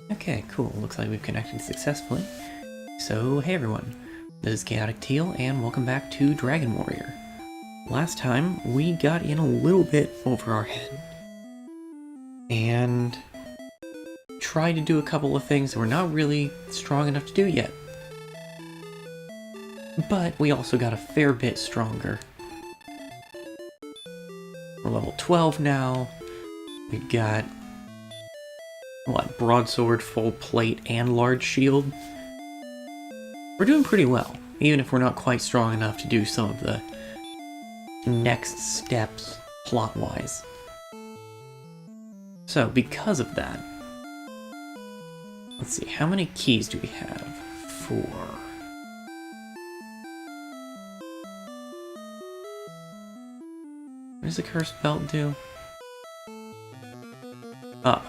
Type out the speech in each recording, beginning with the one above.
Okay, cool. Looks like we've connected successfully. So, hey everyone. This is Chaotic Teal, and welcome back to Dragon Warrior. Last time, we got in a little bit over our head. And tried to do a couple of things that we're not really strong enough to do yet. But we also got a fair bit stronger. We're level 12 now. We've got, what, broadsword, full plate, and large shield? We're doing pretty well, even if we're not quite strong enough to do some of the next steps plot-wise. So, because of that, let's see, how many keys do we have? 4. What does the cursed belt do? Ah.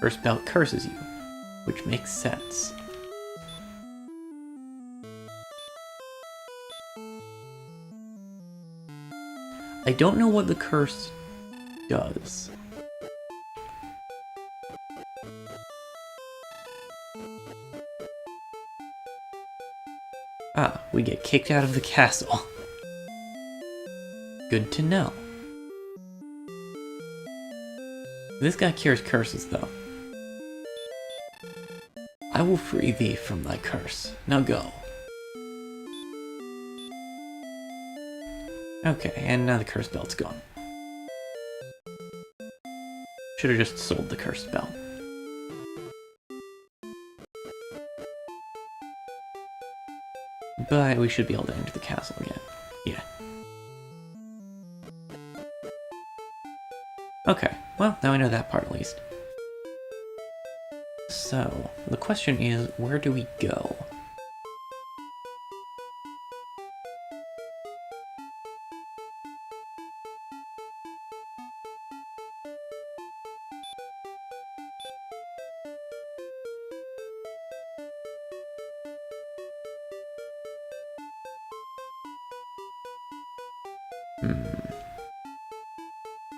Cursed belt curses you, which makes sense. I don't know what the curse does. Ah, we get kicked out of the castle. Good to know. This guy cures curses, though. I will free thee from thy curse. Now go. Okay, and now the cursed belt's gone. Should have just sold the cursed belt. But we should be able to enter the castle again. Yeah. Okay, well, now I know that part at least. So, the question is, where do we go?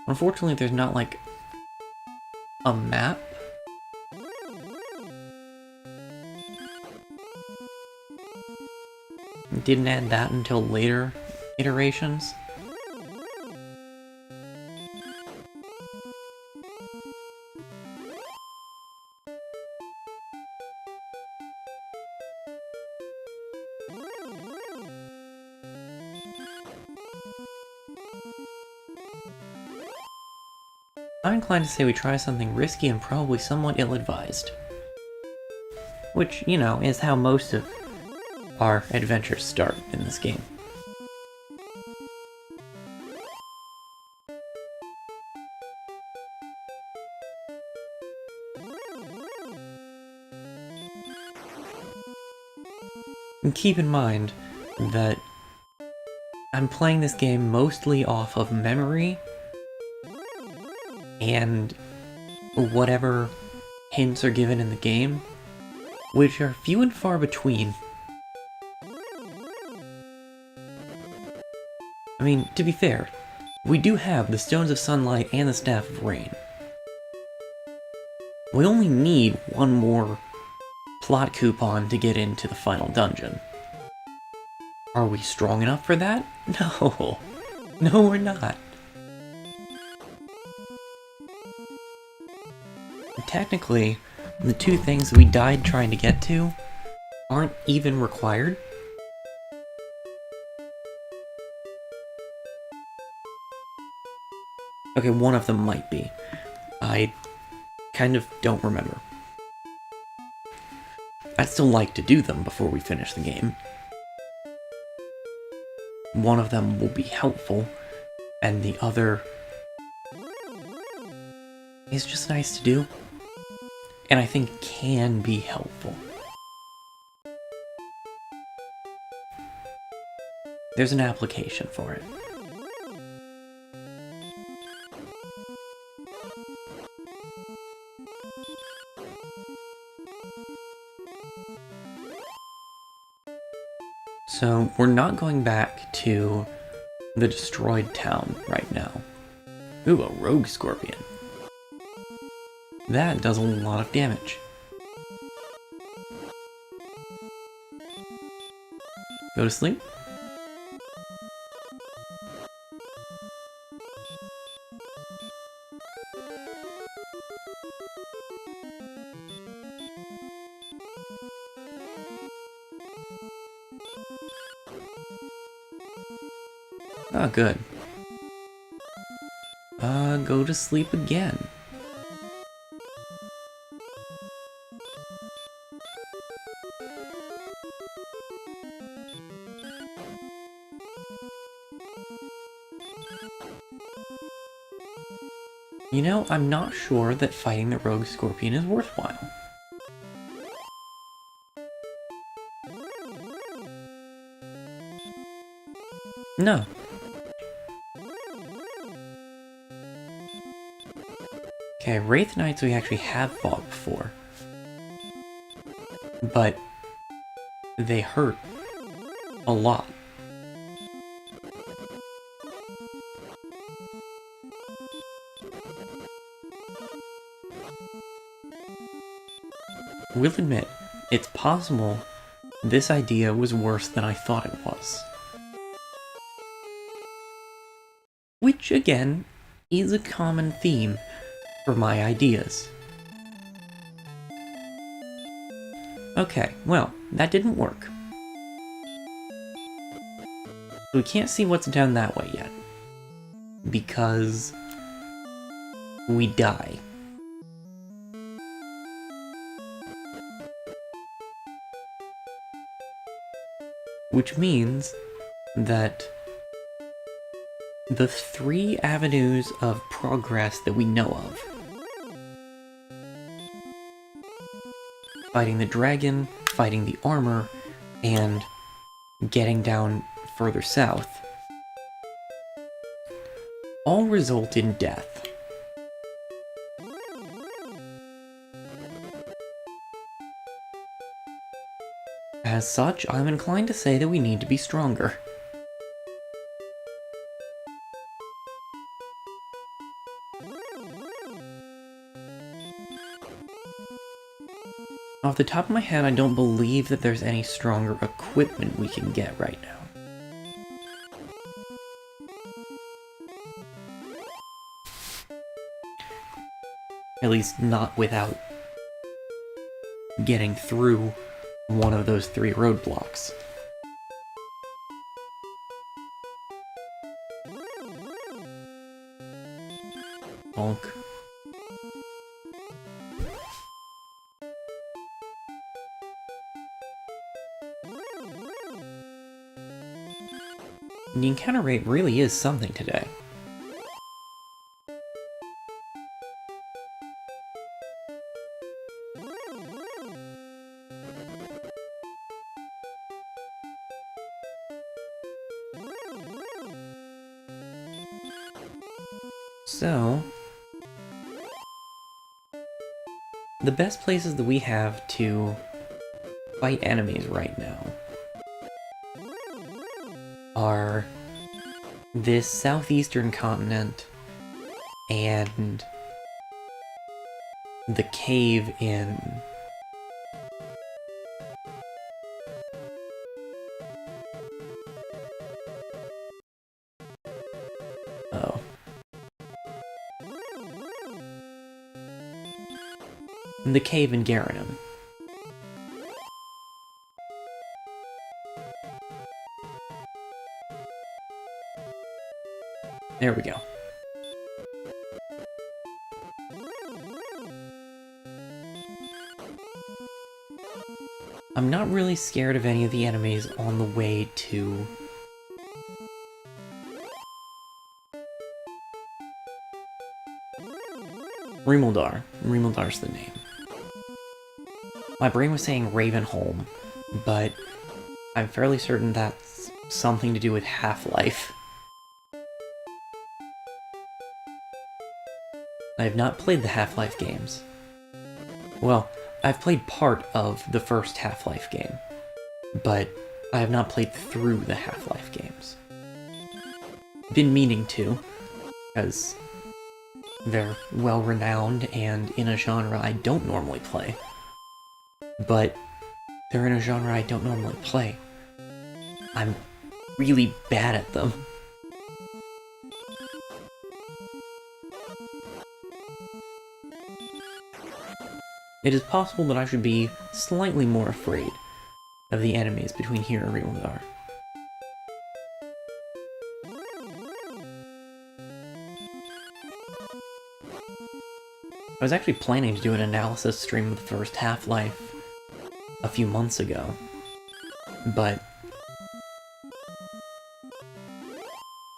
Unfortunately, there's not, like, a map. Didn't add that until later iterations. I'm inclined to say we try something risky and probably somewhat ill-advised. Which, you know, is how most of our adventures start in this game. And keep in mind that I'm playing this game mostly off of memory and whatever hints are given in the game, which are few and far between. I mean, to be fair, we do have the Stones of Sunlight and the Staff of Rain. We only need one more plot coupon to get into the final dungeon. Are we strong enough for that? No. No, we're not. Technically, the 2 things we died trying to get to aren't even required. Okay, one of them might be. I kind of don't remember. I'd still like to do them before we finish the game. One of them will be helpful, and the other is just nice to do, and I think can be helpful. There's an application for it. So we're not going back to the destroyed town right now. Ooh, a rogue scorpion. That does a lot of damage. Go to sleep. Oh, good. Go to sleep again. You know, I'm not sure that fighting the rogue scorpion is worthwhile. No. Okay, Wraith Knights we actually have fought before. But they hurt a lot. Will admit, it's possible this idea was worse than I thought it was. Which, again, is a common theme for my ideas. Okay, well, that didn't work. We can't see what's down that way yet. Because we die. Which means that the 3 avenues of progress that we know of, fighting the dragon, fighting the armor, and getting down further south, all result in death. As such, I'm inclined to say that we need to be stronger. Off the top of my head, I don't believe that there's any stronger equipment we can get right now. At least not without getting through one of those 3 roadblocks. Bonk. The encounter rate really is something today. So, the best places that we have to fight enemies right now are this southeastern continent and the cave in the cave in Garanum. There we go. I'm not really scared of any of the enemies on the way to Rimuldar. Rimuldar's the name. My brain was saying Ravenholm, but I'm fairly certain that's something to do with Half-Life. I have not played the Half-Life games. Well, I've played part of the first Half-Life game, but I have not played through the Half-Life games. Been meaning to, because they're well-renowned and in a genre I don't normally play. But they're in a genre I don't normally play. I'm really bad at them. It is possible that I should be slightly more afraid of the enemies between here and Realmdar. I was actually planning to do an analysis stream of the first Half-Life a few months ago, but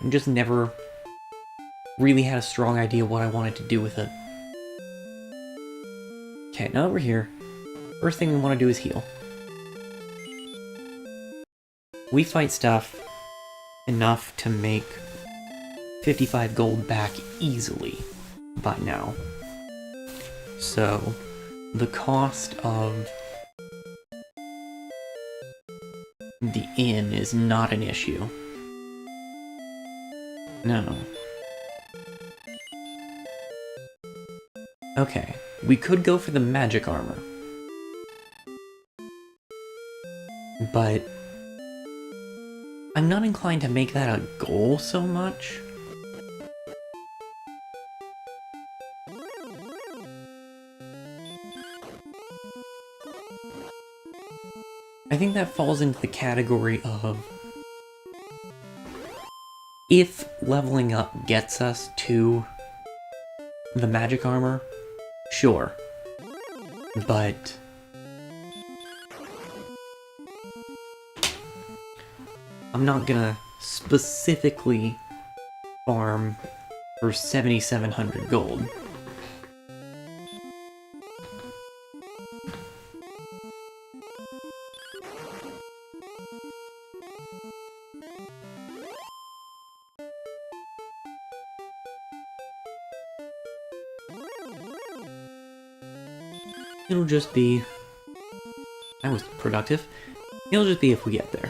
I just never really had a strong idea what I wanted to do with it. Okay, now that we're here, first thing we want to do is heal. We fight stuff enough to make 55 gold back easily by now. So, the cost of the inn is not an issue. No. Okay, we could go for the magic armor. But I'm not inclined to make that a goal so much. I think that falls into the category of if leveling up gets us to the magic armor, sure. But I'm not gonna specifically farm for 7,700 gold. It'll just be... I was productive. It'll just be if we get there.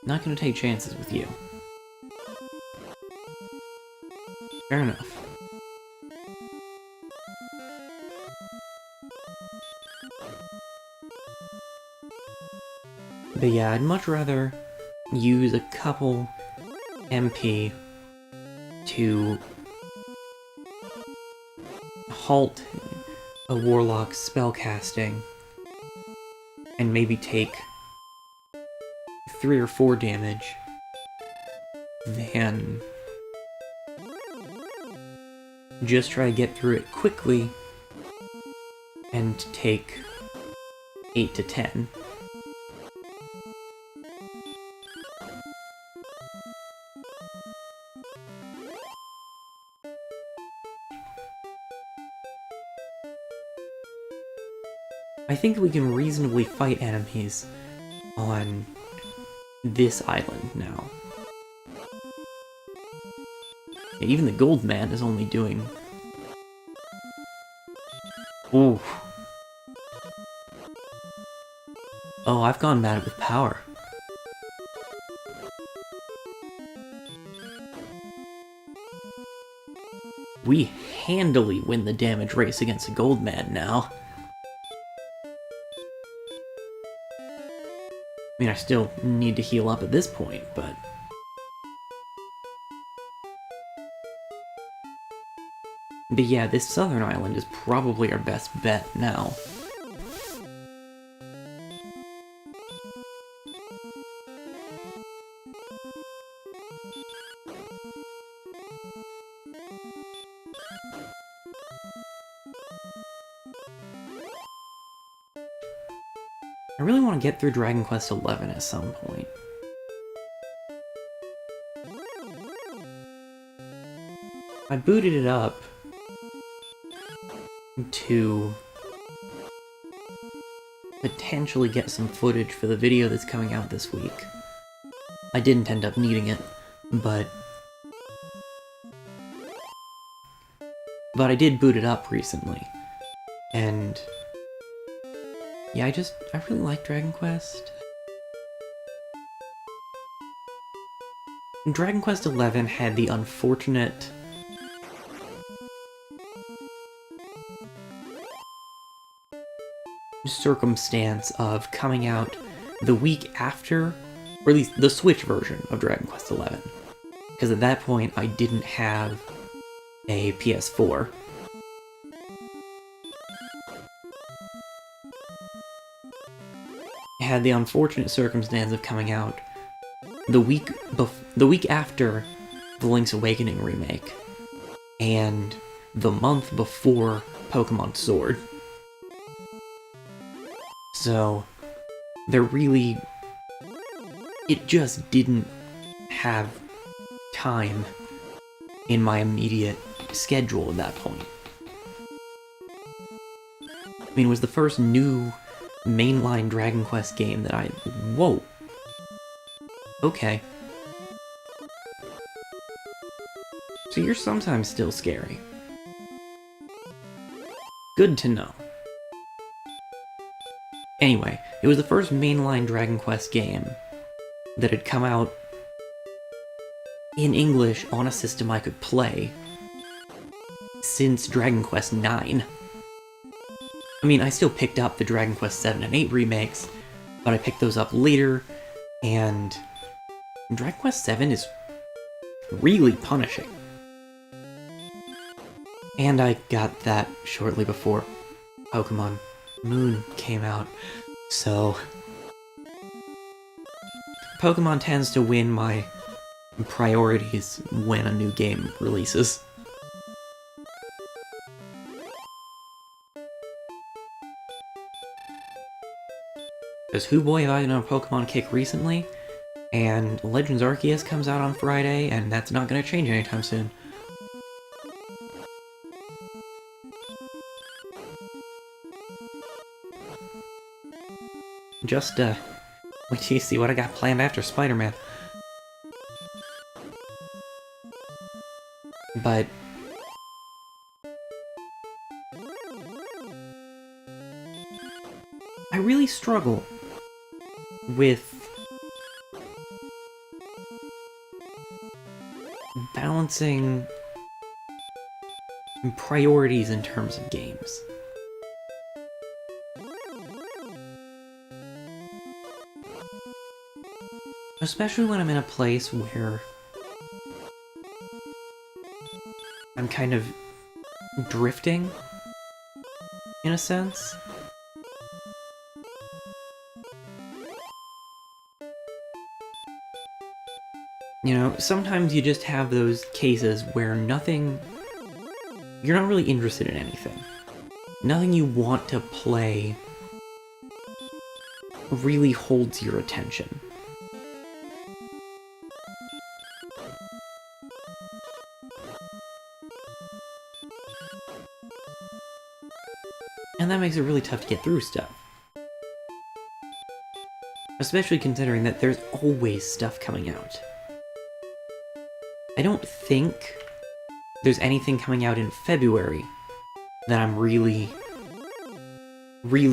Not gonna take chances with you. Fair enough. But yeah, I'd much rather use a couple MP to halt a warlock's spellcasting and maybe take 3 or 4 damage than just try to get through it quickly and take 8 to 10. I think we can reasonably fight enemies on this island now. Yeah, even the gold man is only doing... Ooh. Oh, I've gone mad with power. We handily win the damage race against the gold man now. I mean, I still need to heal up at this point, but... But yeah, this southern island is probably our best bet now. I really want to get through Dragon Quest XI at some point. I booted it up to potentially get some footage for the video that's coming out this week. I didn't end up needing it, but But I did boot it up recently. And yeah, I really like Dragon Quest. Dragon Quest XI had the unfortunate circumstance of coming out the week after, or at least the Switch version of Dragon Quest XI. Because at that point, I didn't have a PS4. I had the unfortunate circumstance of coming out the week after the Link's Awakening remake, and the month before Pokemon Sword. So, it just didn't have time in my immediate schedule at that point. I mean, it was the first new mainline Dragon Quest game that whoa. Okay. So you're sometimes still scary. Good to know. Anyway, it was the first mainline Dragon Quest game that had come out in English on a system I could play since Dragon Quest IX. I mean, I still picked up the Dragon Quest 7 and 8 remakes, but I picked those up later, and Dragon Quest 7 is really punishing. And I got that shortly before Pokemon Moon came out, so Pokemon tends to win my priorities when a new game releases. Because who boy have I been on a Pokemon kick recently, and Legends Arceus comes out on Friday, and that's not going to change anytime soon. Just, wait till you see what I got planned after Spider-Man. But I really struggle with balancing priorities in terms of games. Especially when I'm in a place where I'm kind of drifting, in a sense. You know, sometimes you just have those cases where you're not really interested in anything. Nothing you want to play really holds your attention. And that makes it really tough to get through stuff. Especially considering that there's always stuff coming out. I don't think there's anything coming out in February that I'm really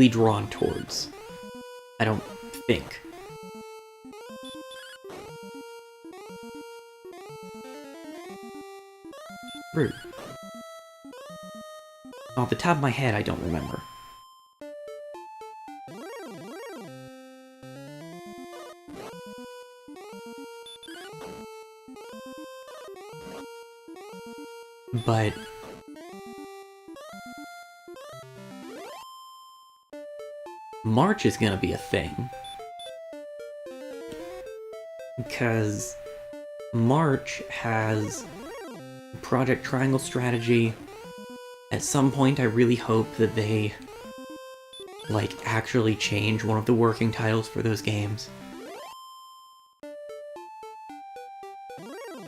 drawn towards. I don't think. Rude. Off the top of my head, I don't remember. But March is gonna be a thing. Because March has Project Triangle Strategy. At some point, I really hope that they, actually change one of the working titles for those games.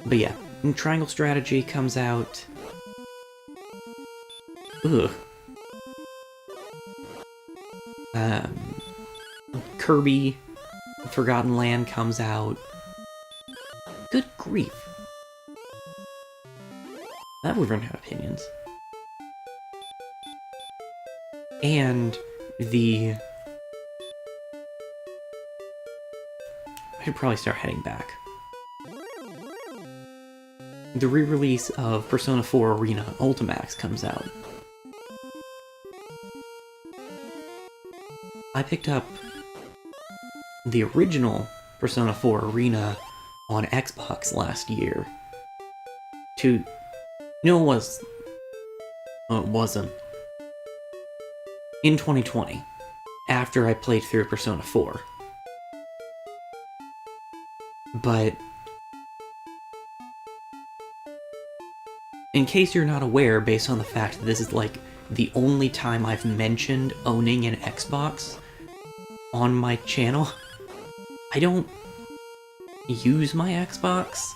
But yeah, Triangle Strategy comes out. Ugh. Kirby Forgotten Land comes out. Good grief. That would run out of opinions. and I should probably start heading back. The re-release of Persona 4 Arena Ultimax comes out. I picked up the original Persona 4 Arena on Xbox last year. It wasn't. In 2020, after I played through Persona 4. But in case you're not aware, based on the fact that this is like the only time I've mentioned owning an Xbox on my channel, I don't use my Xbox.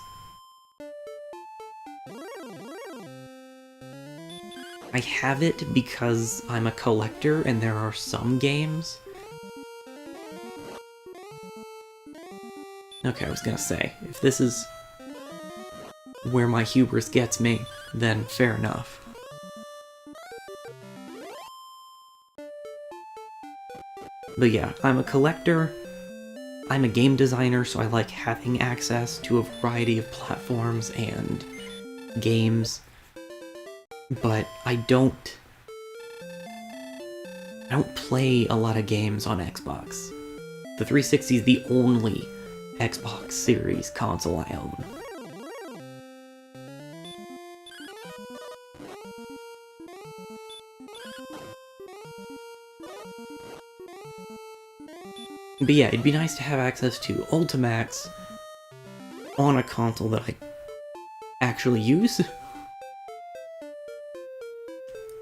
I have it because I'm a collector and there are some games. Okay, I was gonna say, if this is where my hubris gets me, then fair enough. But yeah, I'm a collector, I'm a game designer, so I like having access to a variety of platforms and games, but I don't play a lot of games on Xbox. The 360 is the only Xbox Series console I own. But yeah, it'd be nice to have access to Ultimax on a console that I actually use.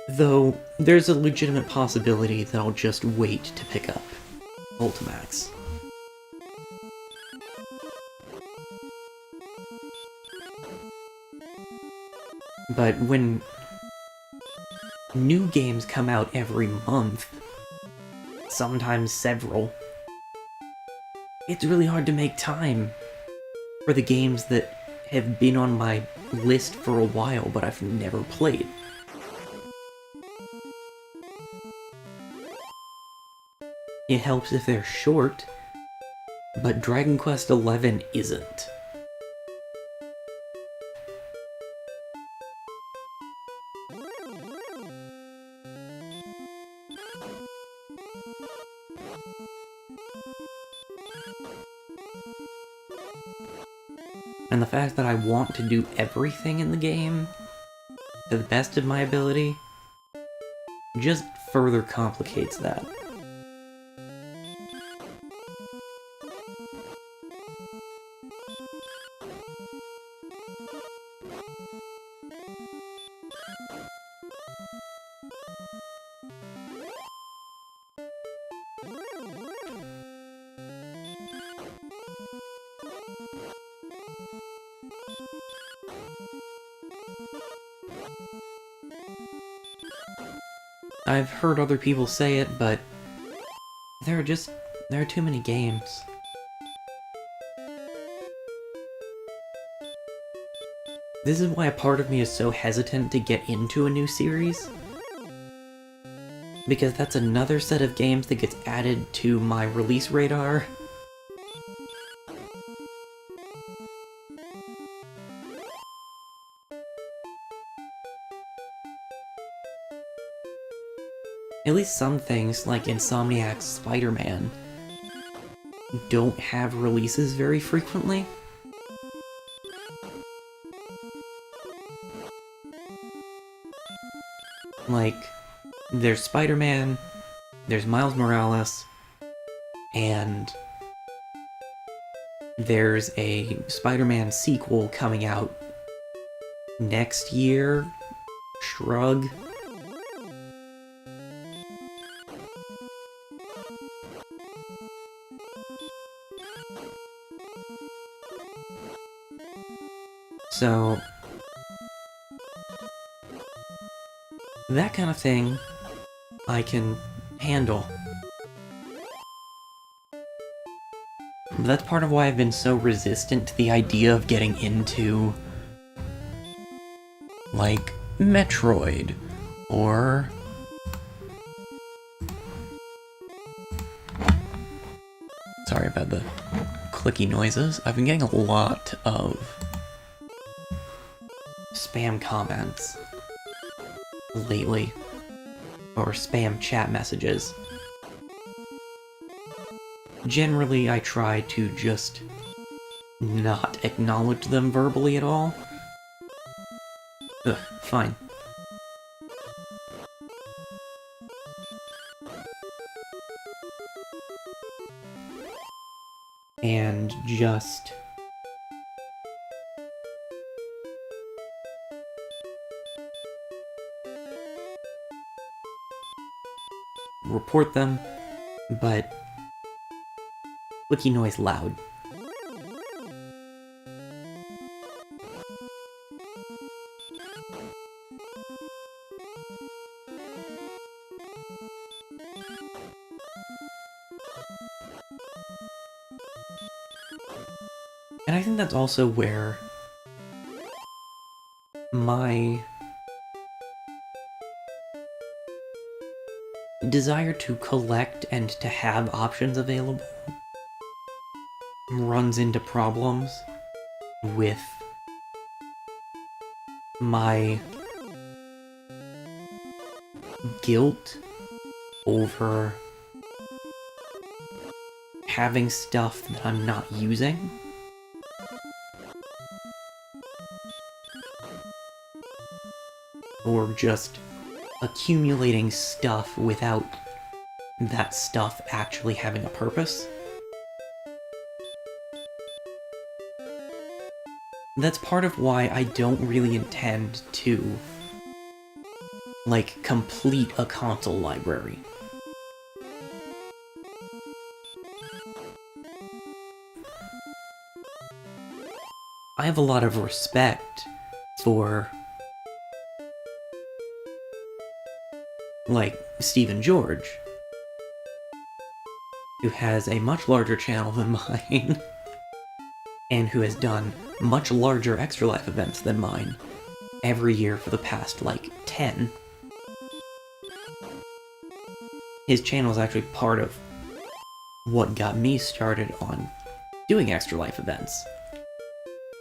Though, there's a legitimate possibility that I'll just wait to pick up Ultimax. But when new games come out every month, sometimes several, it's really hard to make time for the games that have been on my list for a while but I've never played. It helps if they're short, but Dragon Quest XI isn't. And the fact that I want to do everything in the game to the best of my ability just further complicates that. I've heard other people say it, but there are too many games. This is why a part of me is so hesitant to get into a new series. Because that's another set of games that gets added to my release radar. At least some things, like Insomniac's Spider-Man, don't have releases very frequently. Like, there's Spider-Man, there's Miles Morales, and there's a Spider-Man sequel coming out next year. Shrug. So, that kind of thing I can handle. That's part of why I've been so resistant to the idea of getting into, like, Metroid, or sorry about the clicky noises. I've been getting a lot of spam comments lately, or spam chat messages. Generally, I try to just not acknowledge them verbally at all. Ugh, fine. And just report them, but clicky noise loud. And I think that's also where my desire to collect and to have options available runs into problems with my guilt over having stuff that I'm not using. Or just accumulating stuff without that stuff actually having a purpose. That's part of why I don't really intend to, like, complete a console library. I have a lot of respect for, like, Stephen George, who has a much larger channel than mine, and who has done much larger Extra Life events than mine every year for the past, like, 10. His channel is actually part of what got me started on doing Extra Life events.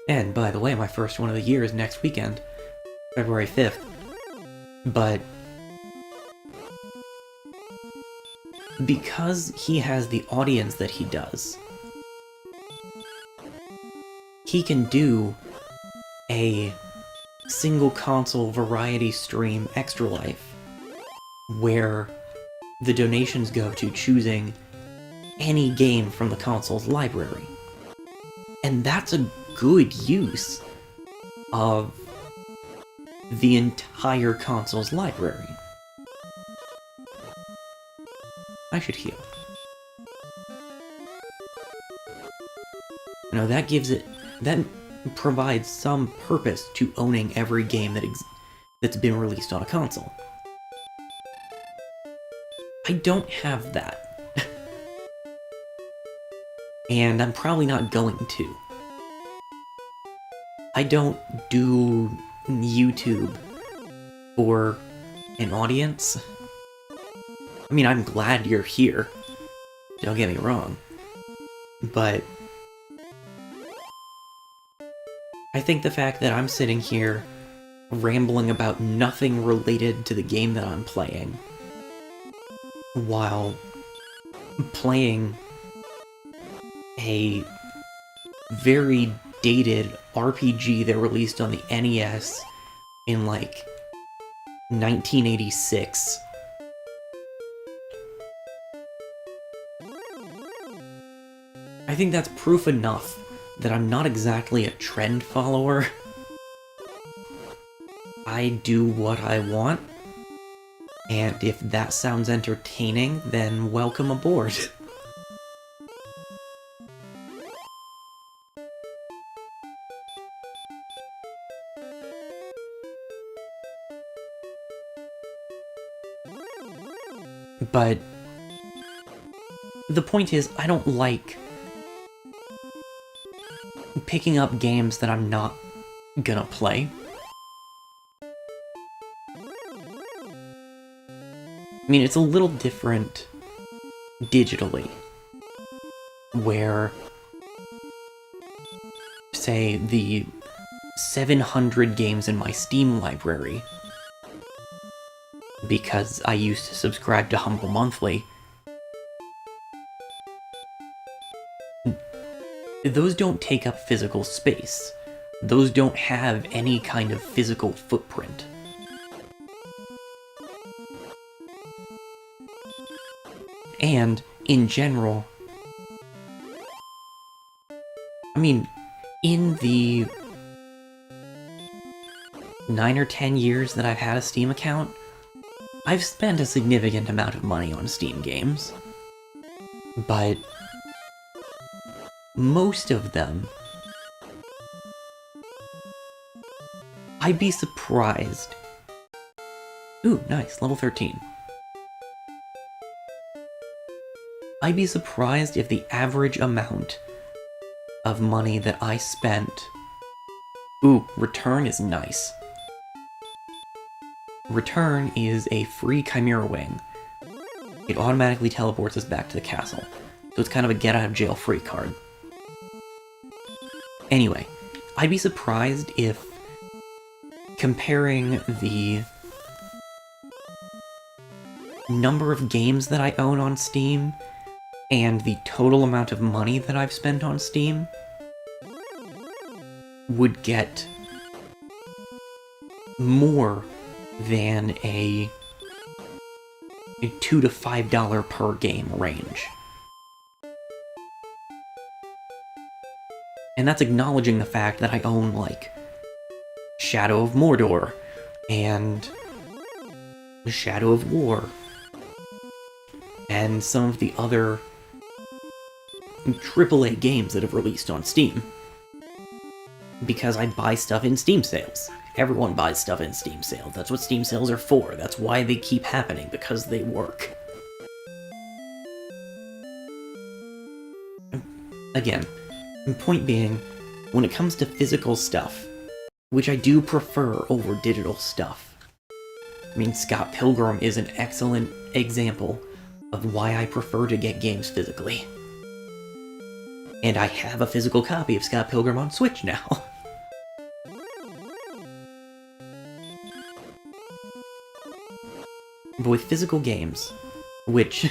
And, by the way, my first one of the year is next weekend, February 5th. But because he has the audience that he does, he can do a single console variety stream Extra Life where the donations go to choosing any game from the console's library. And that's a good use of the entire console's library. I should heal. You know, that gives it... that provides some purpose to owning every game that's been released on a console. I don't have that. And I'm probably not going to. I don't do YouTube for an audience. I mean, I'm glad you're here. Don't get me wrong. But I think the fact that I'm sitting here rambling about nothing related to the game that I'm playing while playing a very dated RPG that released on the NES in, like, 1986. I think that's proof enough that I'm not exactly a trend follower. I do what I want, and if that sounds entertaining, then welcome aboard. But the point is, I don't like picking up games that I'm not gonna play. I mean, it's a little different digitally. where, say, the 700 games in my Steam library, because I used to subscribe to Humble Monthly, those don't take up physical space. Those don't have any kind of physical footprint. And, in general, I mean, in the 9 or 10 years that I've had a Steam account, I've spent a significant amount of money on Steam games. But most of them, I'd be surprised. Ooh, nice, level 13. I'd be surprised if the average amount of money that I spent... Ooh, Return is nice. Return is a free Chimera Wing. It automatically teleports us back to the castle, so it's kind of a get-out-of-jail-free card. Anyway, I'd be surprised if, comparing the number of games that I own on Steam and the total amount of money that I've spent on Steam, would get more than a $2 to $5 per game range. And that's acknowledging the fact that I own, like, Shadow of Mordor, and Shadow of War, and some of the other AAA games that have released on Steam. Because I buy stuff in Steam sales. Everyone buys stuff in Steam sales. That's what Steam sales are for. That's why they keep happening, because they work. Again, point being, when it comes to physical stuff, which I do prefer over digital stuff. I mean, Scott Pilgrim is an excellent example of why I prefer to get games physically. And I have a physical copy of Scott Pilgrim on Switch now. But with physical games, which,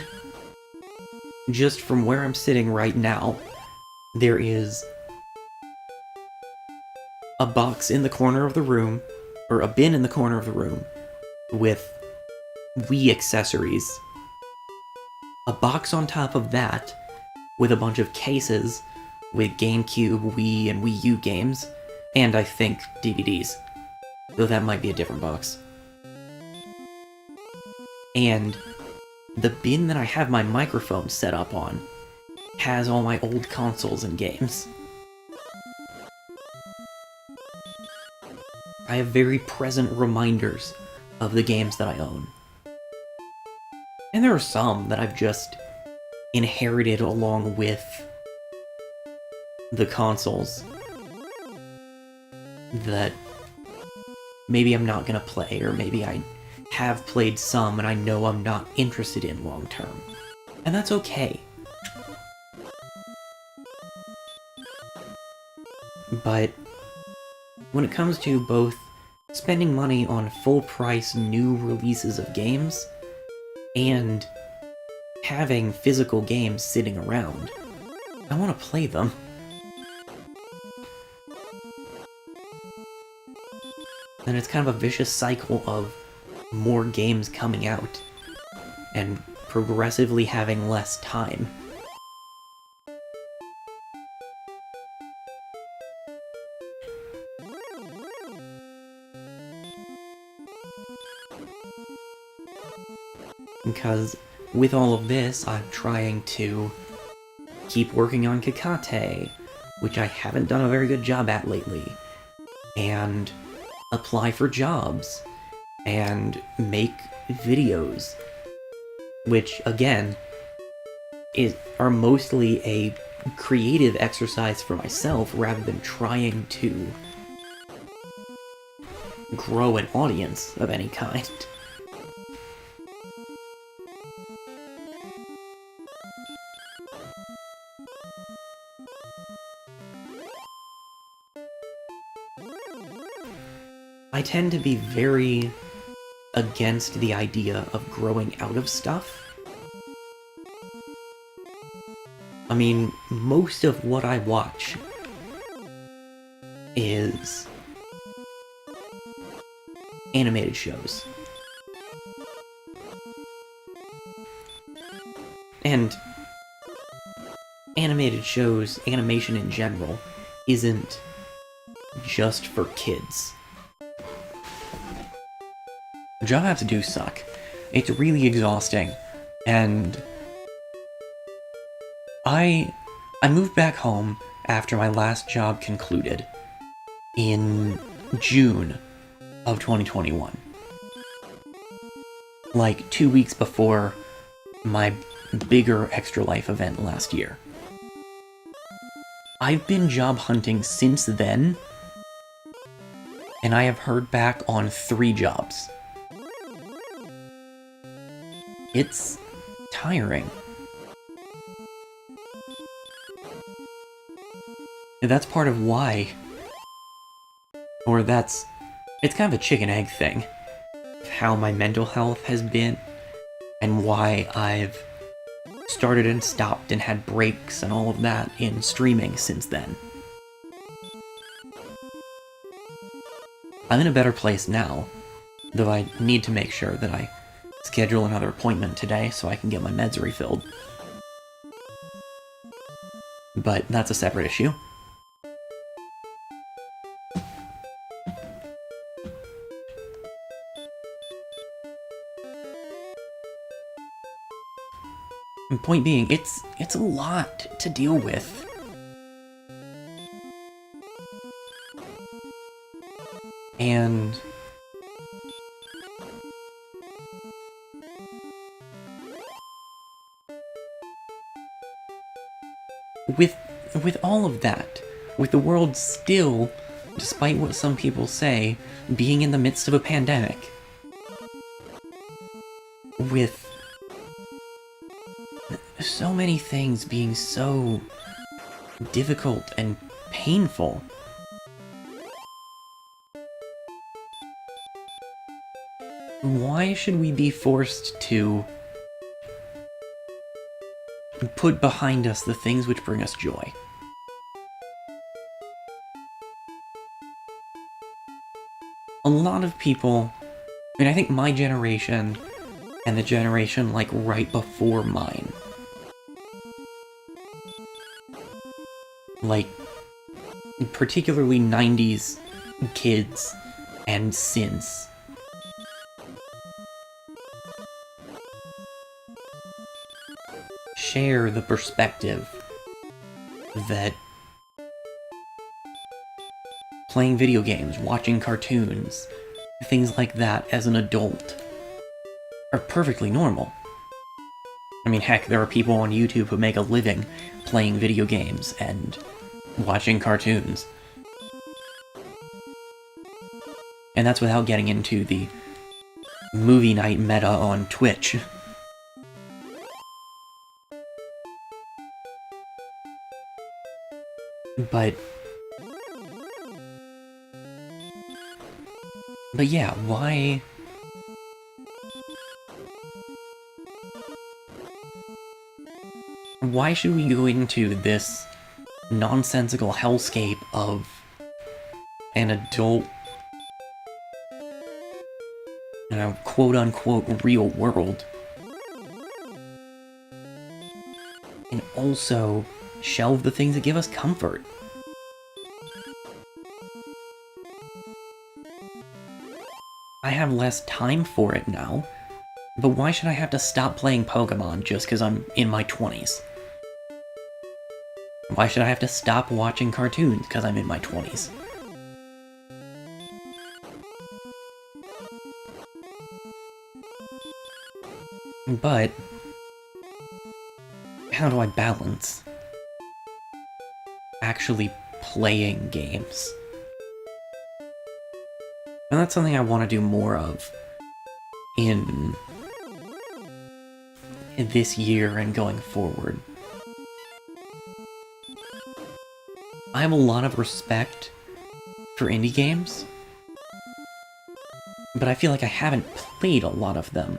just from where I'm sitting right now, there is a box in the corner of the room, or a bin in the corner of the room, with Wii accessories. A box on top of that, with a bunch of cases with GameCube, Wii, and Wii U games, and I think DVDs. Though that might be a different box. And the bin that I have my microphone set up on has all my old consoles and games. I have very present reminders of the games that I own. And there are some that I've just inherited along with the consoles that maybe I'm not gonna play, or maybe I have played some and I know I'm not interested in long term. And that's okay. But when it comes to both spending money on full-price new releases of games and having physical games sitting around, I want to play them. And it's kind of a vicious cycle of more games coming out and progressively having less time. Because with all of this, I'm trying to keep working on Kakate, which I haven't done a very good job at lately, and apply for jobs, and make videos, which, again, are mostly a creative exercise for myself rather than trying to grow an audience of any kind. I tend to be very against the idea of growing out of stuff. I mean, most of what I watch is animated shows. And animated shows, animation in general, isn't just for kids. The job I have to do suck. It's really exhausting, and I moved back home after my last job concluded in June of 2021. Like 2 weeks before my bigger Extra Life event last year. I've been job hunting since then, and I have heard back on 3 jobs. It's tiring. And that's part of why, it's kind of a chicken-egg thing, how my mental health has been, and why I've started and stopped and had breaks and all of that in streaming since then. I'm in a better place now, though I need to make sure that I schedule another appointment today so I can get my meds refilled. But that's a separate issue. And point being, it's a lot to deal with. And with all of that, with the world still, despite what some people say, being in the midst of a pandemic, with so many things being so difficult and painful, why should we be forced to put behind us the things which bring us joy? A lot of people, I mean, I think my generation and the generation like right before mine, like particularly 90s kids and since, share the perspective that playing video games, watching cartoons, things like that as an adult are perfectly normal. I mean, heck, there are people on YouTube who make a living playing video games and watching cartoons. And that's without getting into the movie night meta on Twitch. But yeah, why should we go into this nonsensical hellscape of an adult, quote-unquote real world, and also shelve the things that give us comfort? I have less time for it now, but why should I have to stop playing Pokemon just because I'm in my 20s? Why should I have to stop watching cartoons because I'm in my 20s? But how do I balance actually playing games? And that's something I want to do more of in this year and going forward. I have a lot of respect for indie games, but I feel like I haven't played a lot of them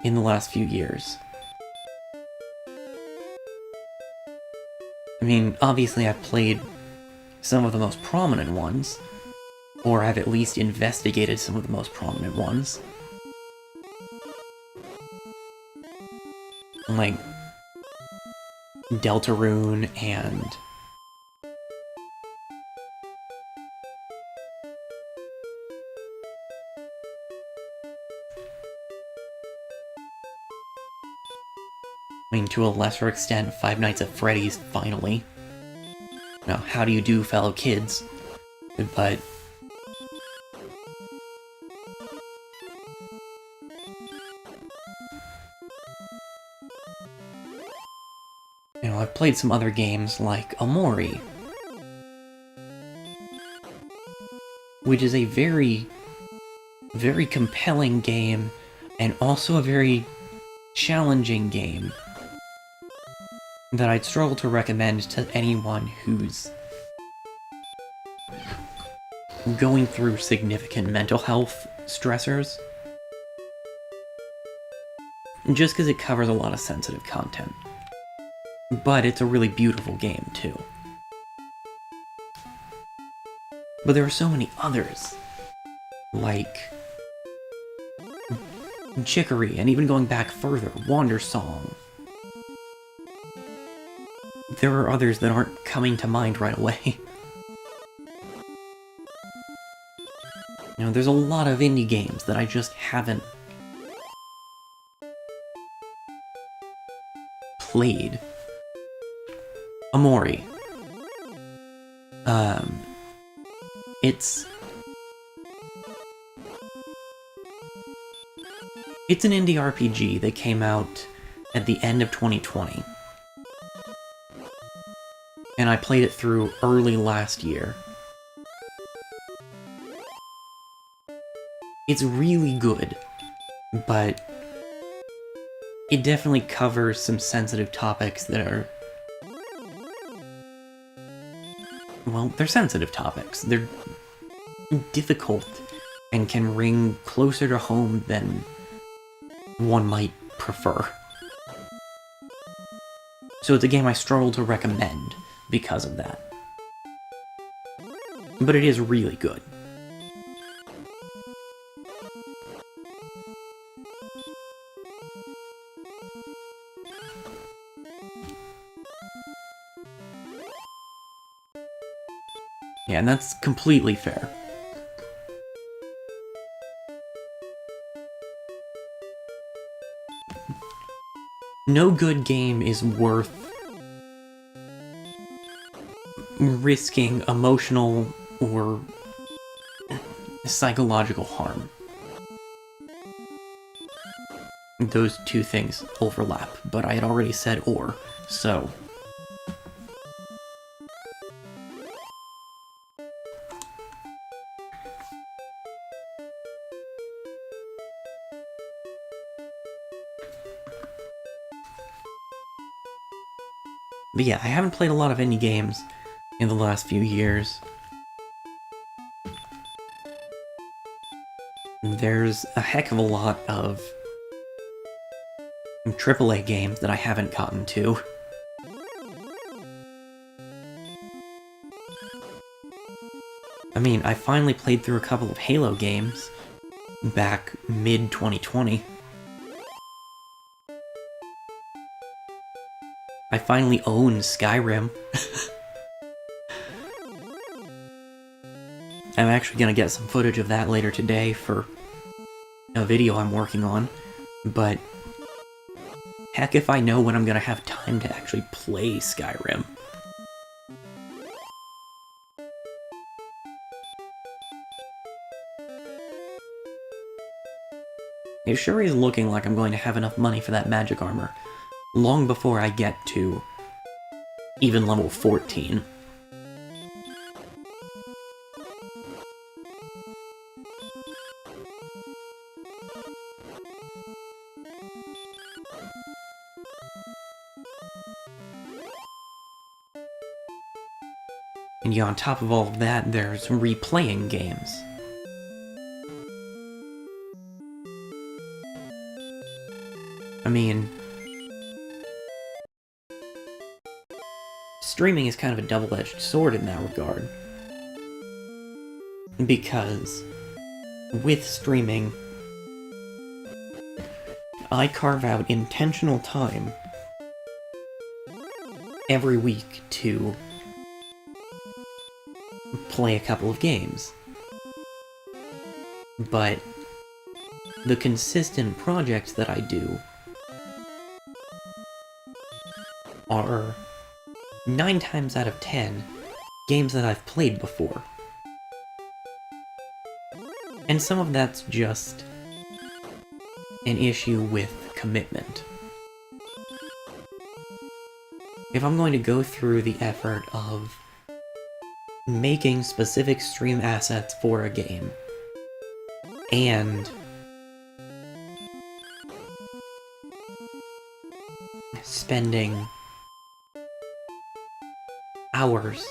in the last few years. I mean, obviously I've played some of the most prominent ones, or I've at least investigated some of the most prominent ones. Like Deltarune and I mean, to a lesser extent, Five Nights at Freddy's, finally. Now, how do you do, fellow kids? But you know, I've played some other games like Amori, which is a very, very compelling game, and also a very challenging game that I'd struggle to recommend to anyone who's going through significant mental health stressors. Just because it covers a lot of sensitive content. But it's a really beautiful game, too. But there are so many others, like Chicory, and even going back further, Wander Song. There are others that aren't coming to mind right away. You know, there's a lot of indie games that I just haven't played. Amori. It's an indie RPG that came out at the end of 2020. And I played it through early last year. It's really good, but it definitely covers some sensitive topics that are... well, they're sensitive topics. They're difficult and can ring closer to home than one might prefer. So it's a game I struggle to recommend because of that. But it is really good. Yeah, and that's completely fair. No good game is worth risking emotional or psychological harm. Those two things overlap, but I had already said or, so... But yeah, I haven't played a lot of indie games in the last few years. There's a heck of a lot of AAA games that I haven't gotten to. I mean, I finally played through a couple of Halo games back mid-2020. I finally own Skyrim. I'm actually gonna get some footage of that later today for a video I'm working on, but heck if I know when I'm gonna have time to actually play Skyrim. It sure is looking like I'm going to have enough money for that magic armor long before I get to even level 14. And yeah, on top of all of that, there's replaying games. I mean, streaming is kind of a double-edged sword in that regard. Because with streaming, I carve out intentional time every week to play a couple of games. But the consistent projects that I do are 9 times out of 10 games that I've played before. And some of that's just an issue with commitment. If I'm going to go through the effort of making specific stream assets for a game, and spending hours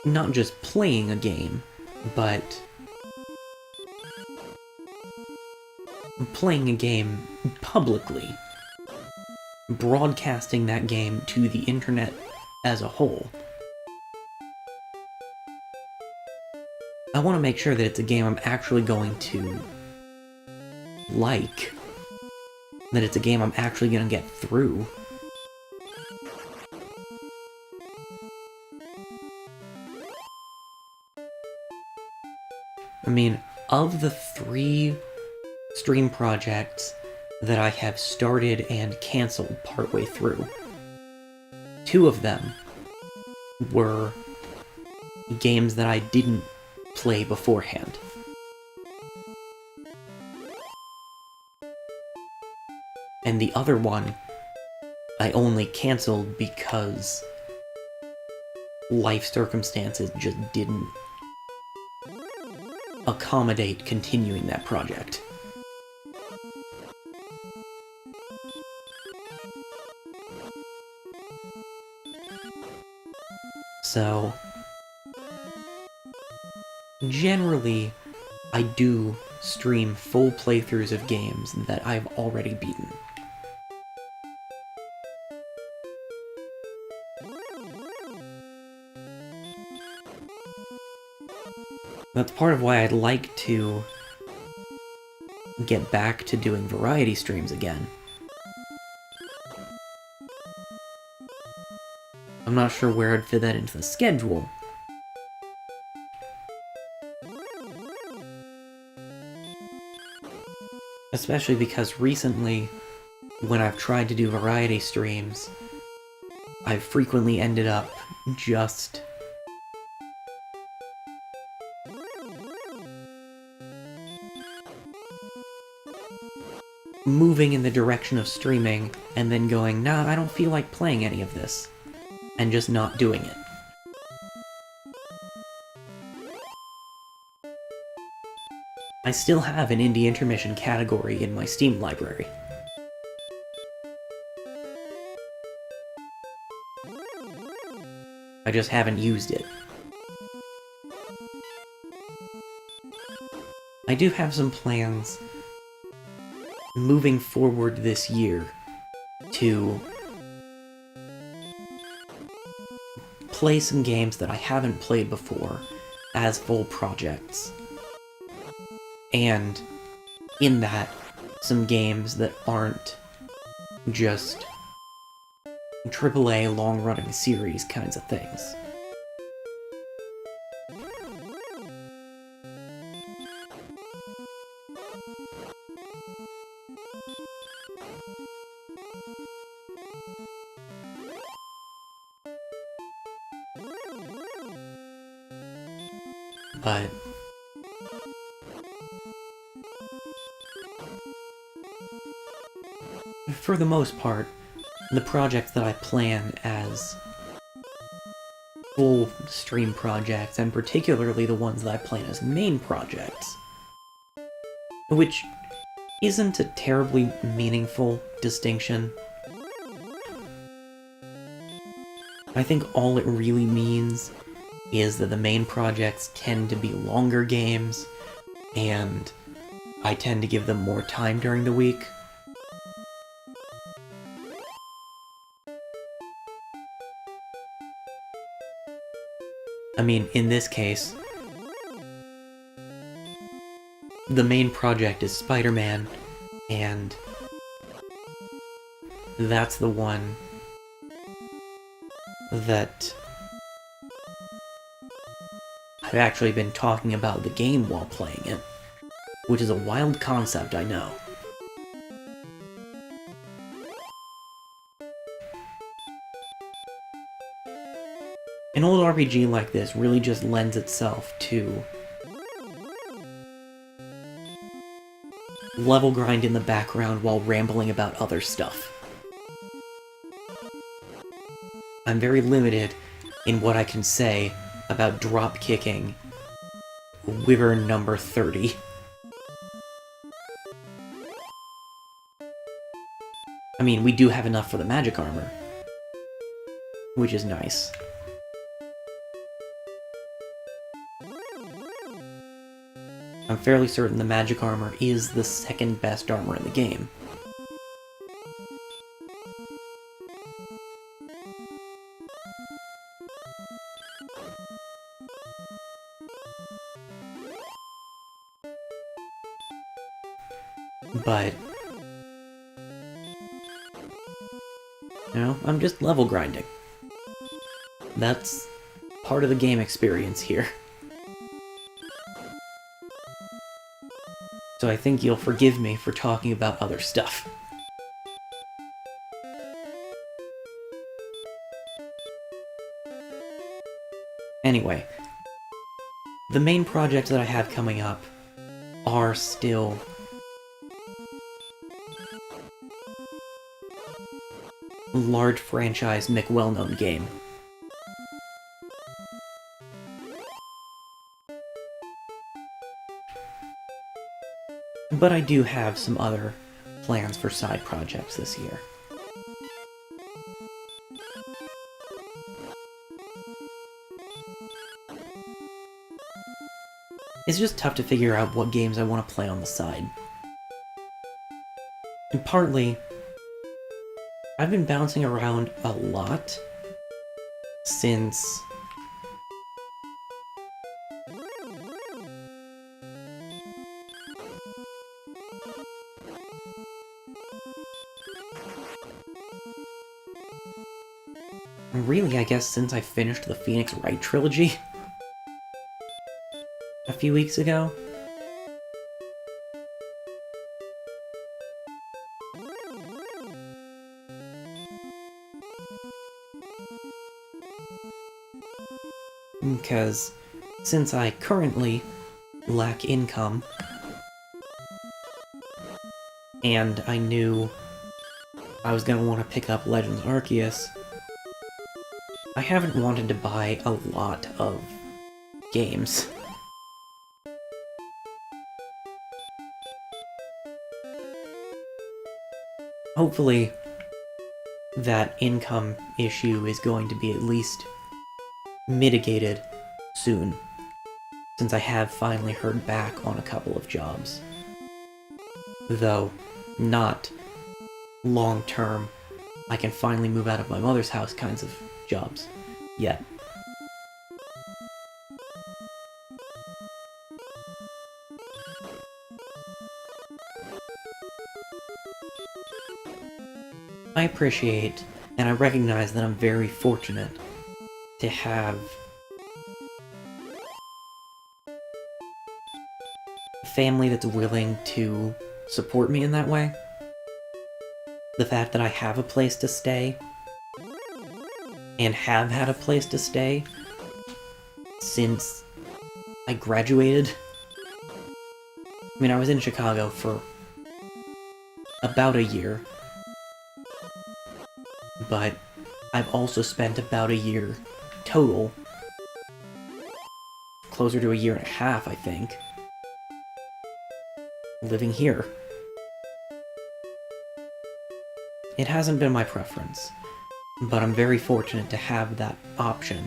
not just playing a game, but playing a game publicly, broadcasting that game to the internet as a whole. I want to make sure that it's a game I'm actually going to like, that it's a game I'm actually going to get through. I mean, of the 3 stream projects that I have started and cancelled partway through, 2 of them were games that I didn't play beforehand. And the other one I only cancelled because life circumstances just didn't accommodate continuing that project. So, generally, I do stream full playthroughs of games that I've already beaten. That's part of why I'd like to get back to doing variety streams again. I'm not sure where I'd fit that into the schedule. Especially because recently, when I've tried to do variety streams, I've frequently ended up just moving in the direction of streaming, and then going, nah, I don't feel like playing any of this, and just not doing it. I still have an indie intermission category in my Steam library. I just haven't used it. I do have some plans moving forward this year to play some games that I haven't played before as full projects. And in that, some games that aren't just AAA long-running series kinds of things. But for the most part, the projects that I plan as full stream projects, and particularly the ones that I plan as main projects, which isn't a terribly meaningful distinction. I think all it really means is that the main projects tend to be longer games, and I tend to give them more time during the week. I mean, in this case, the main project is Spider-Man, and that's the one that I've actually been talking about the game while playing it, which is a wild concept, I know. An old RPG like this really just lends itself to level grind in the background while rambling about other stuff. I'm very limited in what I can say about drop-kicking Wyvern number 30. I mean, we do have enough for the magic armor, which is nice. I'm fairly certain the magic armor is the second best armor in the game. But, you know, I'm just level grinding. That's part of the game experience here. So I think you'll forgive me for talking about other stuff. Anyway, the main projects that I have coming up are still large franchise McWell-known game. But I do have some other plans for side projects this year. It's just tough to figure out what games I want to play on the side. And partly, I've been bouncing around a lot since really, I guess, since I finished the Phoenix Wright trilogy a few weeks ago. Because since I currently lack income, and I knew I was gonna want to pick up Legends Arceus, I haven't wanted to buy a lot of games. Hopefully, that income issue is going to be at least mitigated soon, since I have finally heard back on a couple of jobs. Though, not long-term, I can finally move out of my mother's house kinds of jobs yet. I appreciate and I recognize that I'm very fortunate to have a family that's willing to support me in that way. The fact that I have a place to stay and have had a place to stay since I graduated. I mean, I was in Chicago for about a year, but I've also spent about a year total, closer to a year and a half, I think, living here. It hasn't been my preference, but I'm very fortunate to have that option.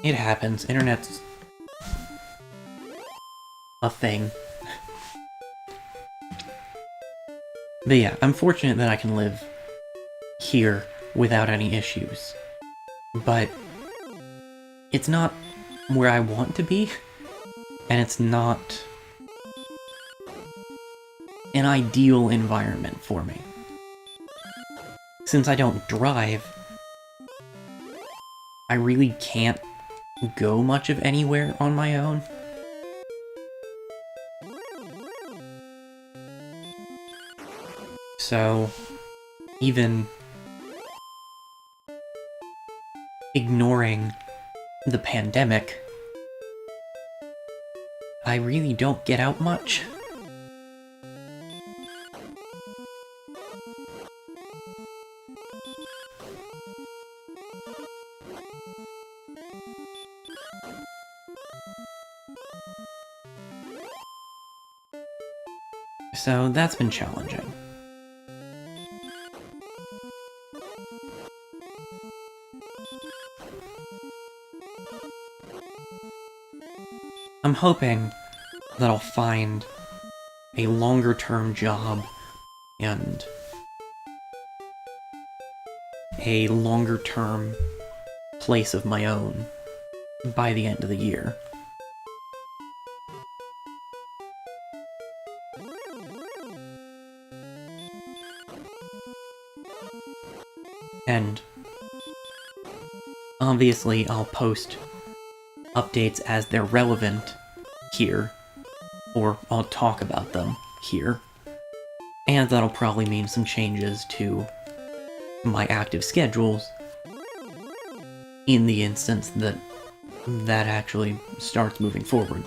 It happens. Internet's a thing. But yeah, I'm fortunate that I can live here without any issues. But it's not where I want to be, and it's not an ideal environment for me. Since I don't drive, I really can't go much of anywhere on my own. So, even ignoring the pandemic, I really don't get out much. So that's been challenging. I'm hoping that I'll find a longer-term job and a longer-term place of my own by the end of the year. And obviously I'll post updates as they're relevant here, or I'll talk about them here, and that'll probably mean some changes to my active schedules in the instance that that actually starts moving forward.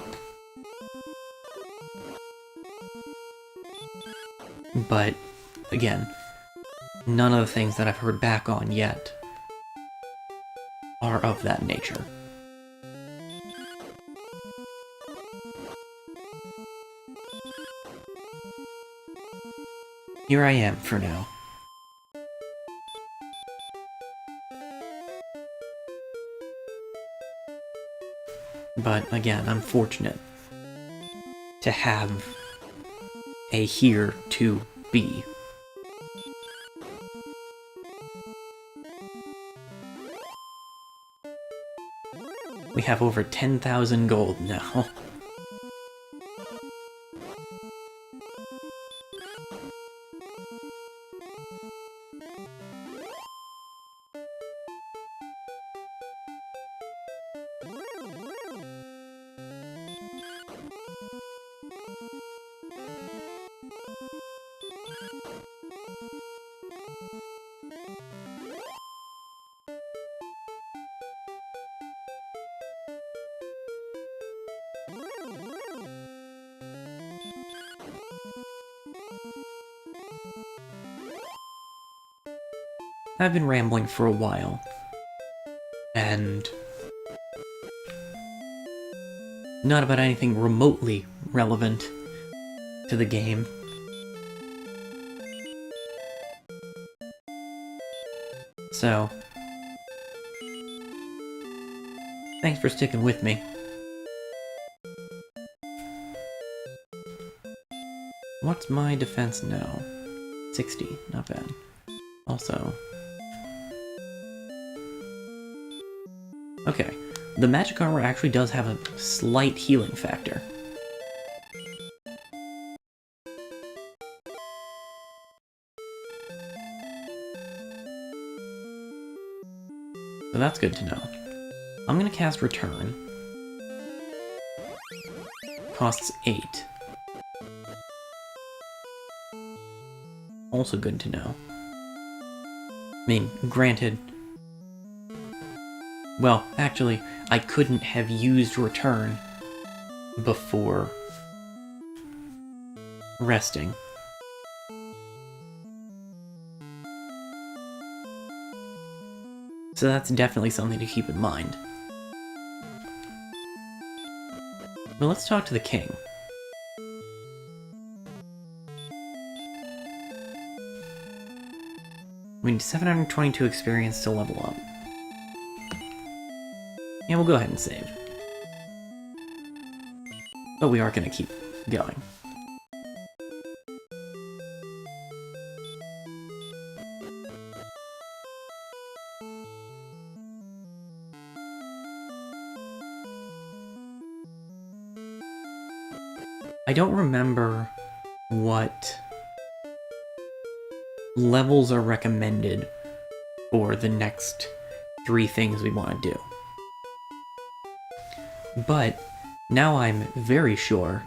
But again, none of the things that I've heard back on yet are of that nature. Here I am for now. But again, I'm fortunate to have a here to be. We have over 10,000 gold now. I've been rambling for a while, and not about anything remotely relevant to the game. So, thanks for sticking with me. What's my defense now? 60, not bad. Also, okay, the magic armor actually does have a slight healing factor. So that's good to know. I'm gonna cast Return. Costs 8. Also good to know. I mean, granted... Well, actually, I couldn't have used Return before resting. So that's definitely something to keep in mind. But let's talk to the king. We need 722 experience to level up. Yeah, we'll go ahead and save. But we are going to keep going. I don't remember what levels are recommended for the next 3 things we want to do. But now I'm very sure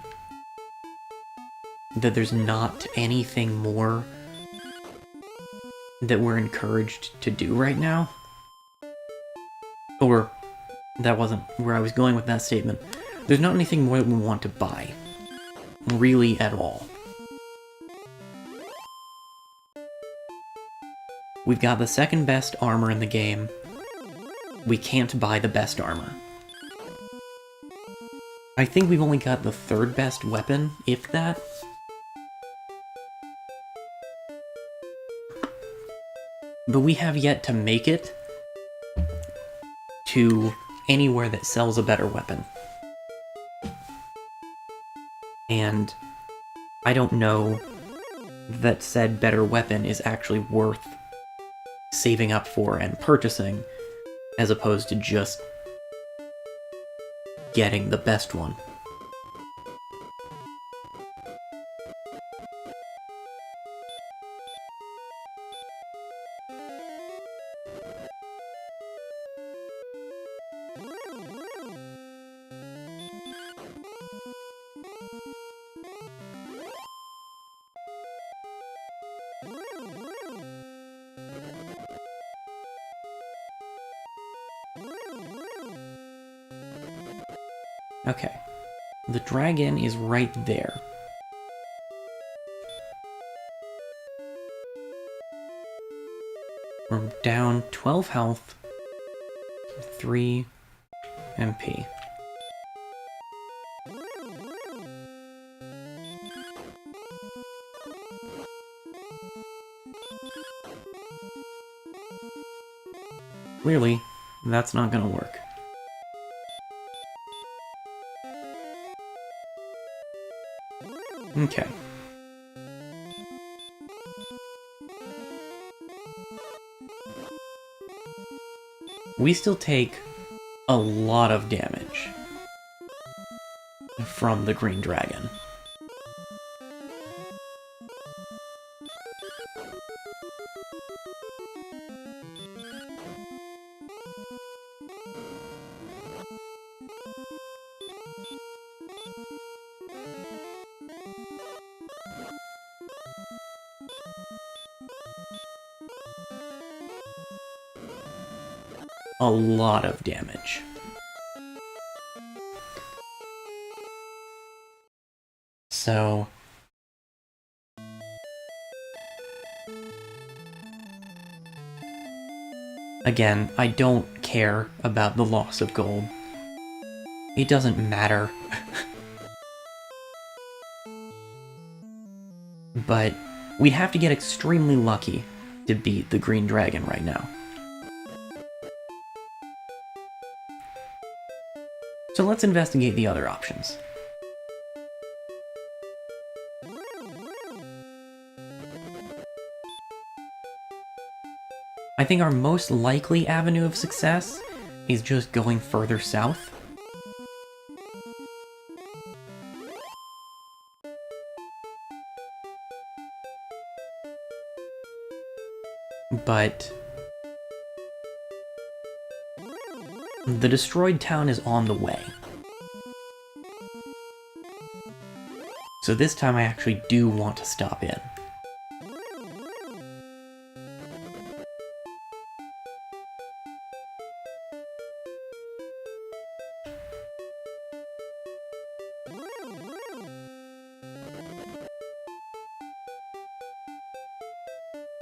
that there's not anything more that we're encouraged to do right now. Or, that wasn't where I was going with that statement. There's not anything more that we want to buy. Really at all. We've got the second best armor in the game. We can't buy the best armor. I think we've only got the 3rd best weapon, if that. But we have yet to make it to anywhere that sells a better weapon. And I don't know that said better weapon is actually worth saving up for and purchasing, as opposed to just getting the best one. Okay, the dragon is right there. We're down 12 health, 3 MP. Clearly, that's not gonna work. Okay. We still take a lot of damage from the green dragon. A lot of damage. So again, I don't care about the loss of gold. It doesn't matter. But we'd have to get extremely lucky to beat the green dragon right now. So let's investigate the other options. I think our most likely avenue of success is just going further south. But the destroyed town is on the way. So this time I actually do want to stop in.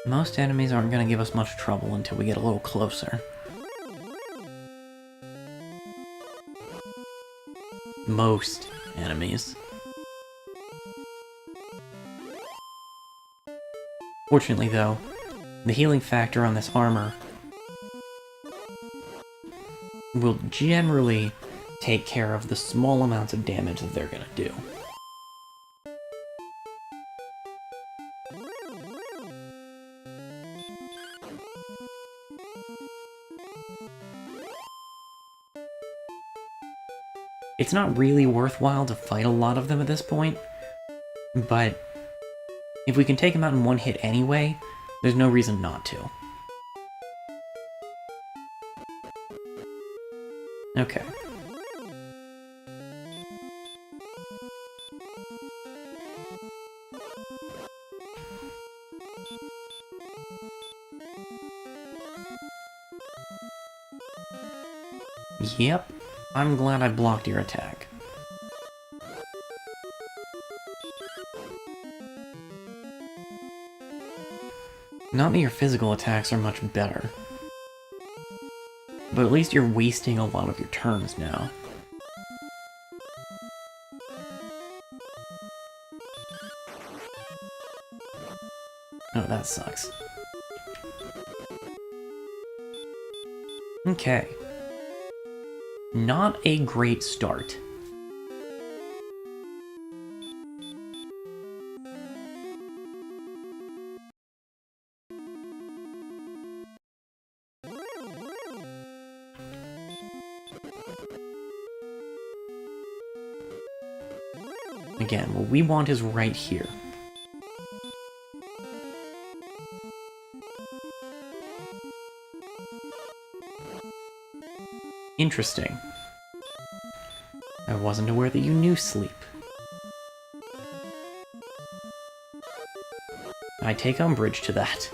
Most enemies aren't going to give us much trouble until we get a little closer. Most enemies. Fortunately though, the healing factor on this armor will generally take care of the small amounts of damage that they're gonna do. It's not really worthwhile to fight a lot of them at this point, but if we can take them out in one hit anyway, there's no reason not to. Okay. Yep, I'm glad I blocked your attack. Not that your physical attacks are much better, but at least you're wasting a lot of your turns now. Oh, that sucks. Okay. Not a great start. Again, what we want is right here. Interesting. I wasn't aware that you knew sleep. I take umbrage to that.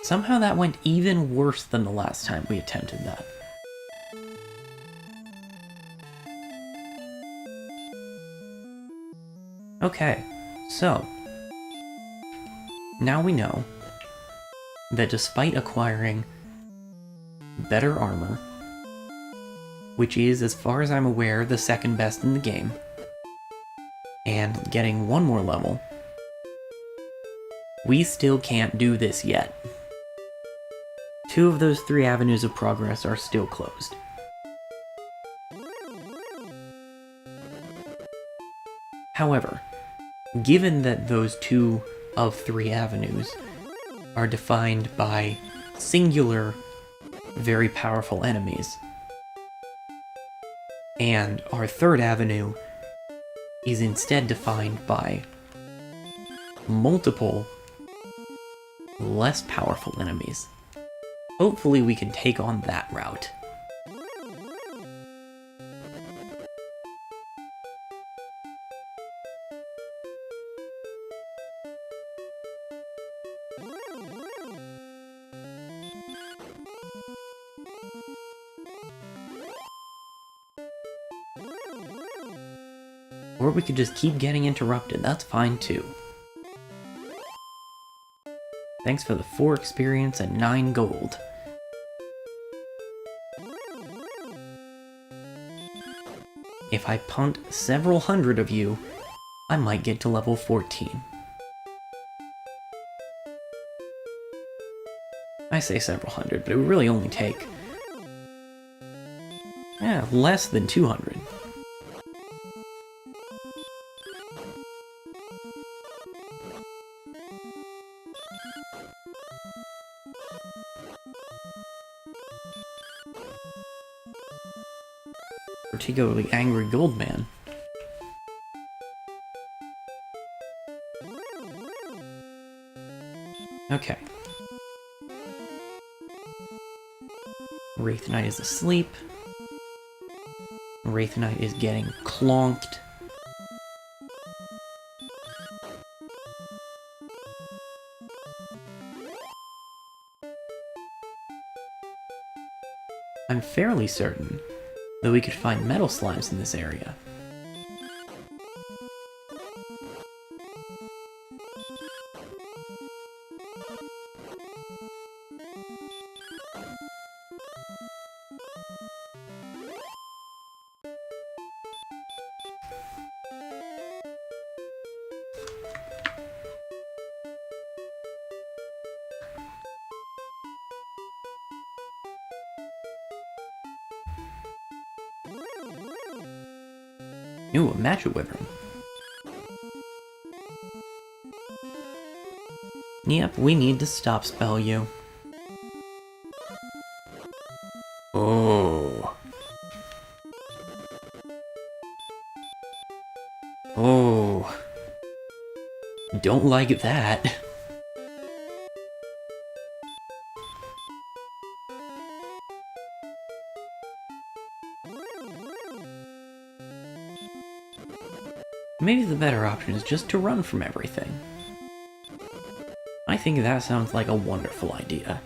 Somehow that went even worse than the last time we attempted that. Okay, so now we know that despite acquiring better armor, which is, as far as I'm aware, the second best in the game, and getting one more level, we still can't do this yet. 2 of those 3 avenues of progress are still closed. However, given that those 2 of 3 avenues are defined by singular, very powerful enemies, and our 3rd avenue is instead defined by multiple, less powerful enemies, hopefully we can take on that route. Or we could just keep getting interrupted, that's fine too. Thanks for the 4 experience and 9 gold. If I punt several hundred of you, I might get to level 14. I say several hundred, but it would really only take... less than 200. Particularly angry Goldman. Okay. Wraith Knight is asleep. Wraith Knight is getting clonked. I'm fairly certain that we could find metal slimes in this area. Ooh, a magic wyvern. Yep, we need to stop spell you. Oh. Oh. Don't like that. Maybe the better option is just to run from everything. I think that sounds like a wonderful idea.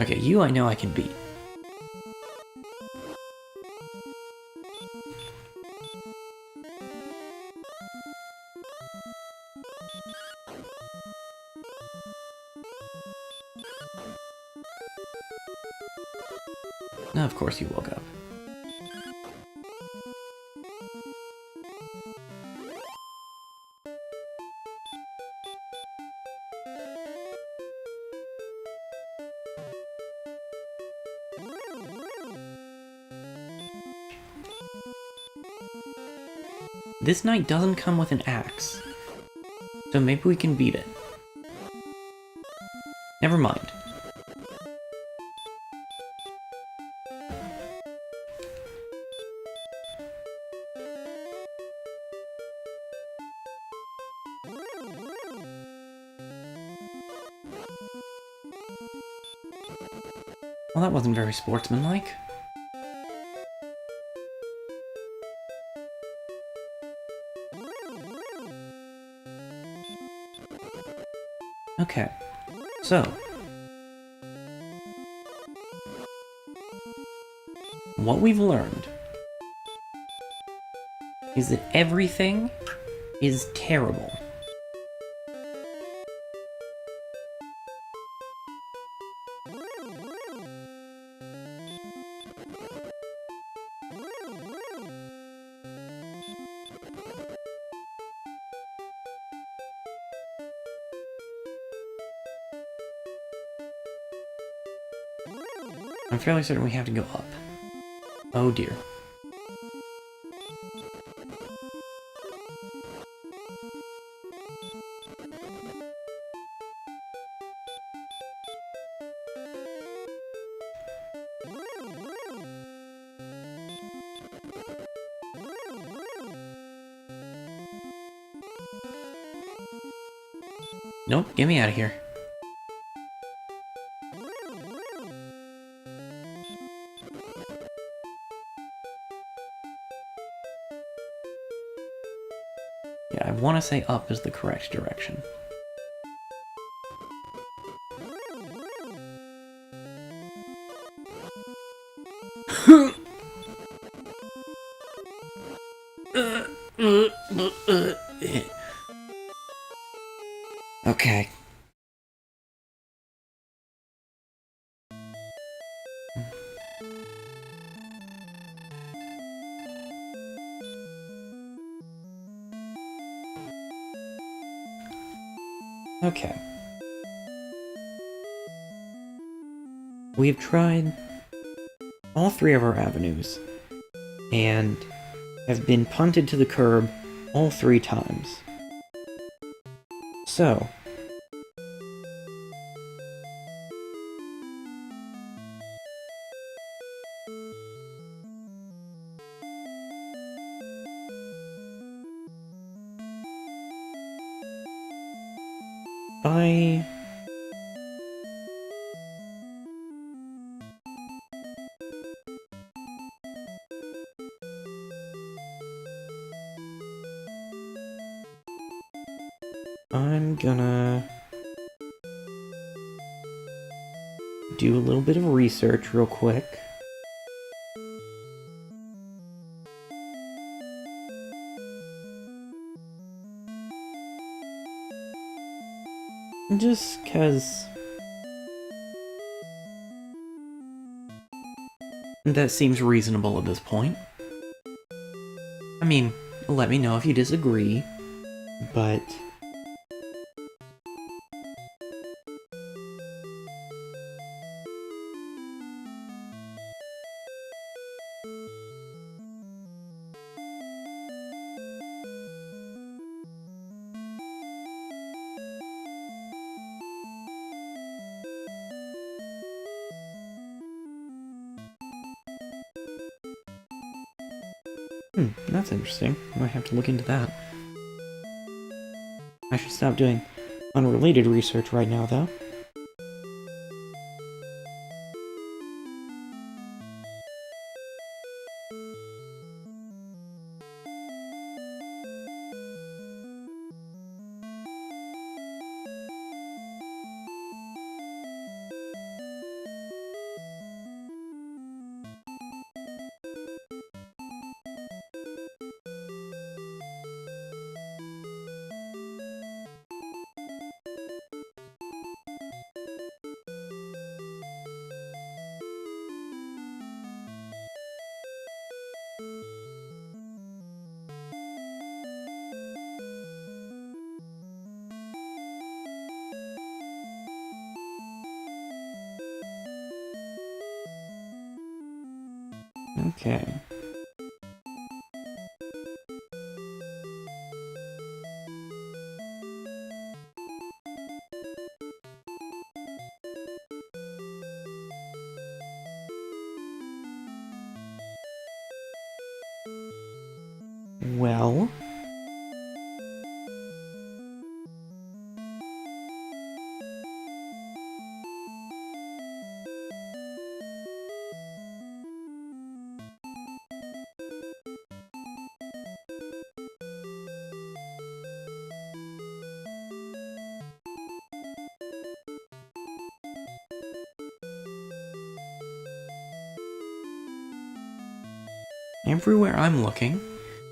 Okay, you I know I can beat. Now, of course you woke up. This knight doesn't come with an axe, so maybe we can beat it. Never mind. Well, that wasn't very sportsmanlike. Okay, so what we've learned is that everything is terrible. I'm fairly certain we have to go up. Oh dear. Nope, get me out of here. Yeah, I want to say up is the correct direction. Okay. Okay. We've tried all three of our avenues, and have been punted to the curb all 3 times. So, I'm gonna do a little bit of research real quick. Just 'cause that seems reasonable at this point. I mean, let me know if you disagree, but That's interesting. I might have to look into that. I should stop doing unrelated research right now, though. Okay. Well... everywhere I'm looking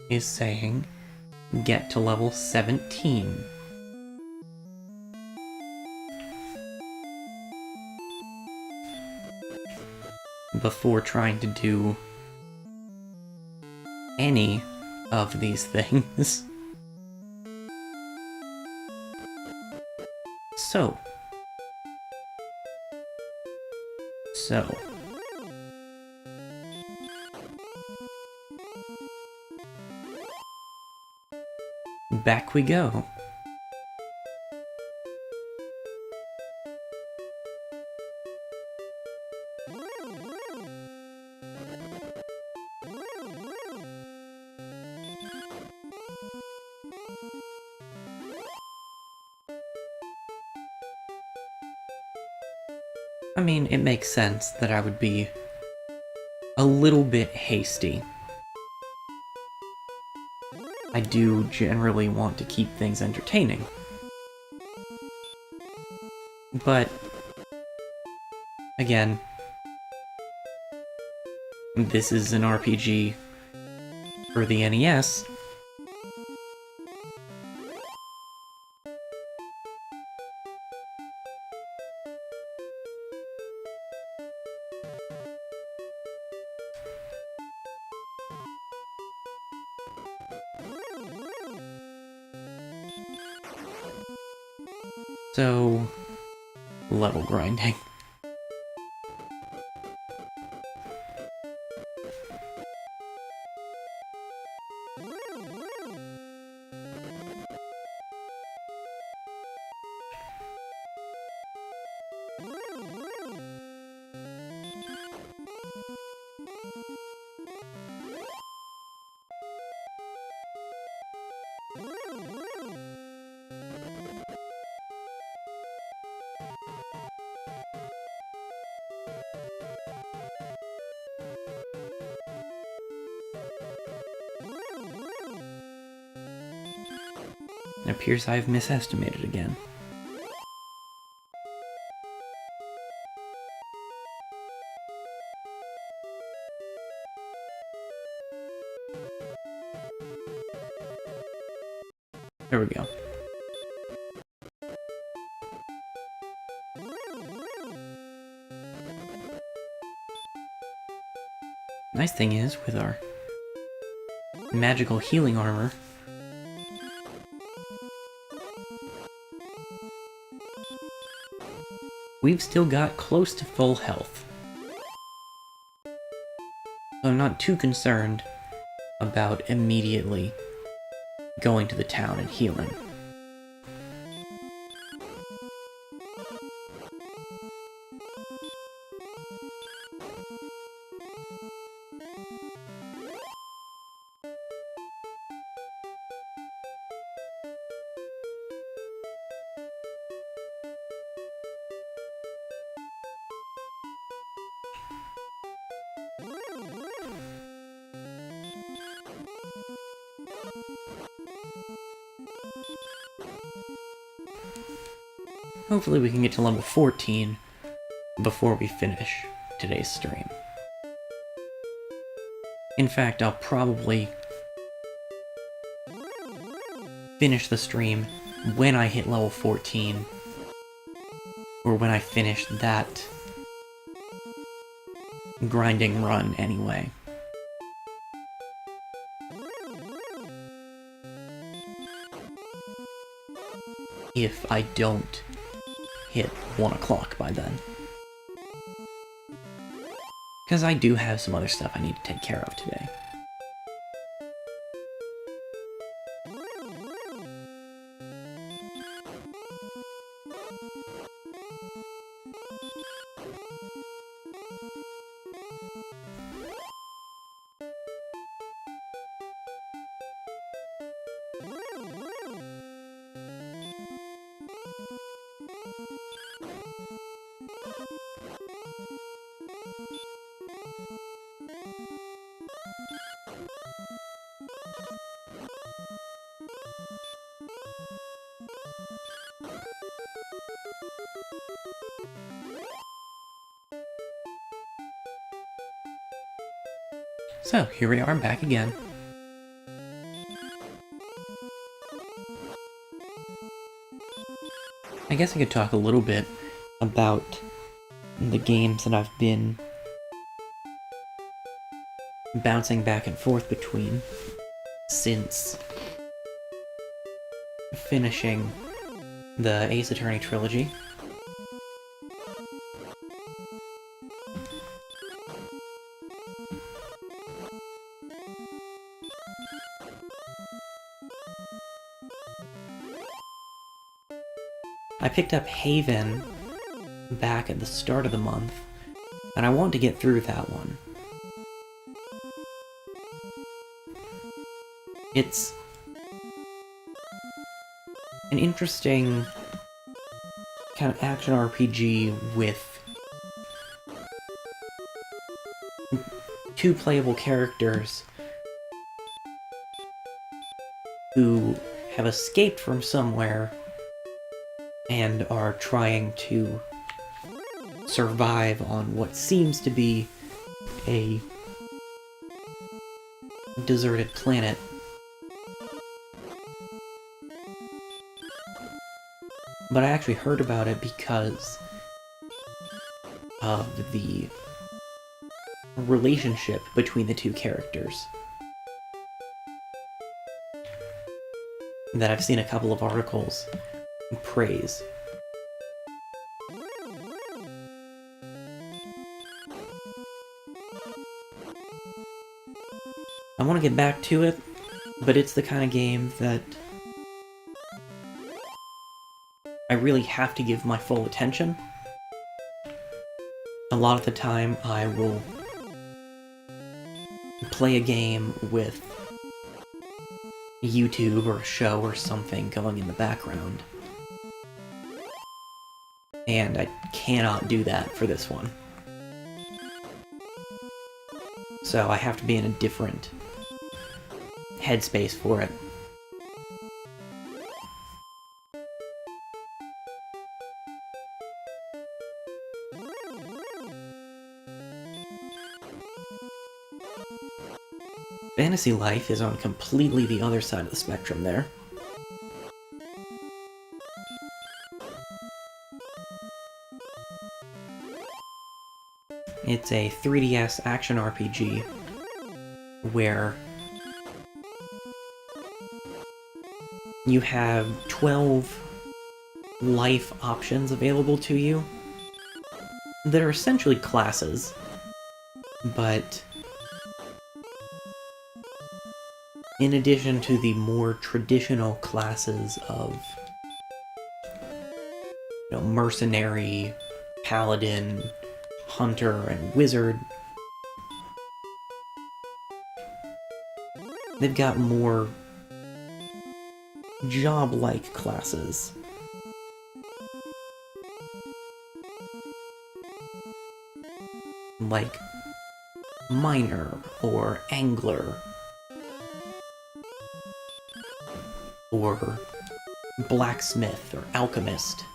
is saying get to level 17. Before trying to do any of these things. So. Back we go. I mean, it makes sense that I would be a little bit hasty. I do generally want to keep things entertaining. But, again, this is an RPG for the NES. So, level grinding. It appears I've misestimated again. There we go. Nice thing is, with our magical healing armor, we've still got close to full health. So I'm not too concerned about immediately going to the town and healing. hopefully we can get to level 14 before we finish today's stream. In fact, I'll probably finish the stream when I hit level 14, or when I finish that grinding run anyway. If I don't hit 1 o'clock by then. Because I do have some other stuff I need to take care of today. So, here we are, back again. I guess I could talk a little bit about the games that I've been bouncing back and forth between since finishing the Ace Attorney trilogy. I picked up Haven back at the start of the month, and I want to get through that one. It's an interesting kind of action RPG with two playable characters who have escaped from somewhere and are trying to survive on what seems to be a deserted planet. But I actually heard about it because of the relationship between the two characters. That I've seen a couple of articles praise. I want to get back to it, but it's the kind of game that I really have to give my full attention. A lot of the time I will play a game with YouTube or a show or something going in the background. And I cannot do that for this one. So I have to be in a different headspace for it. Fantasy Life is on completely the other side of the spectrum there. It's a 3DS action RPG where you have 12 life options available to you that are essentially classes, but in addition to the more traditional classes of, mercenary, paladin, hunter, and wizard, they've got more job-like classes. Like miner, or angler, or blacksmith, or alchemist.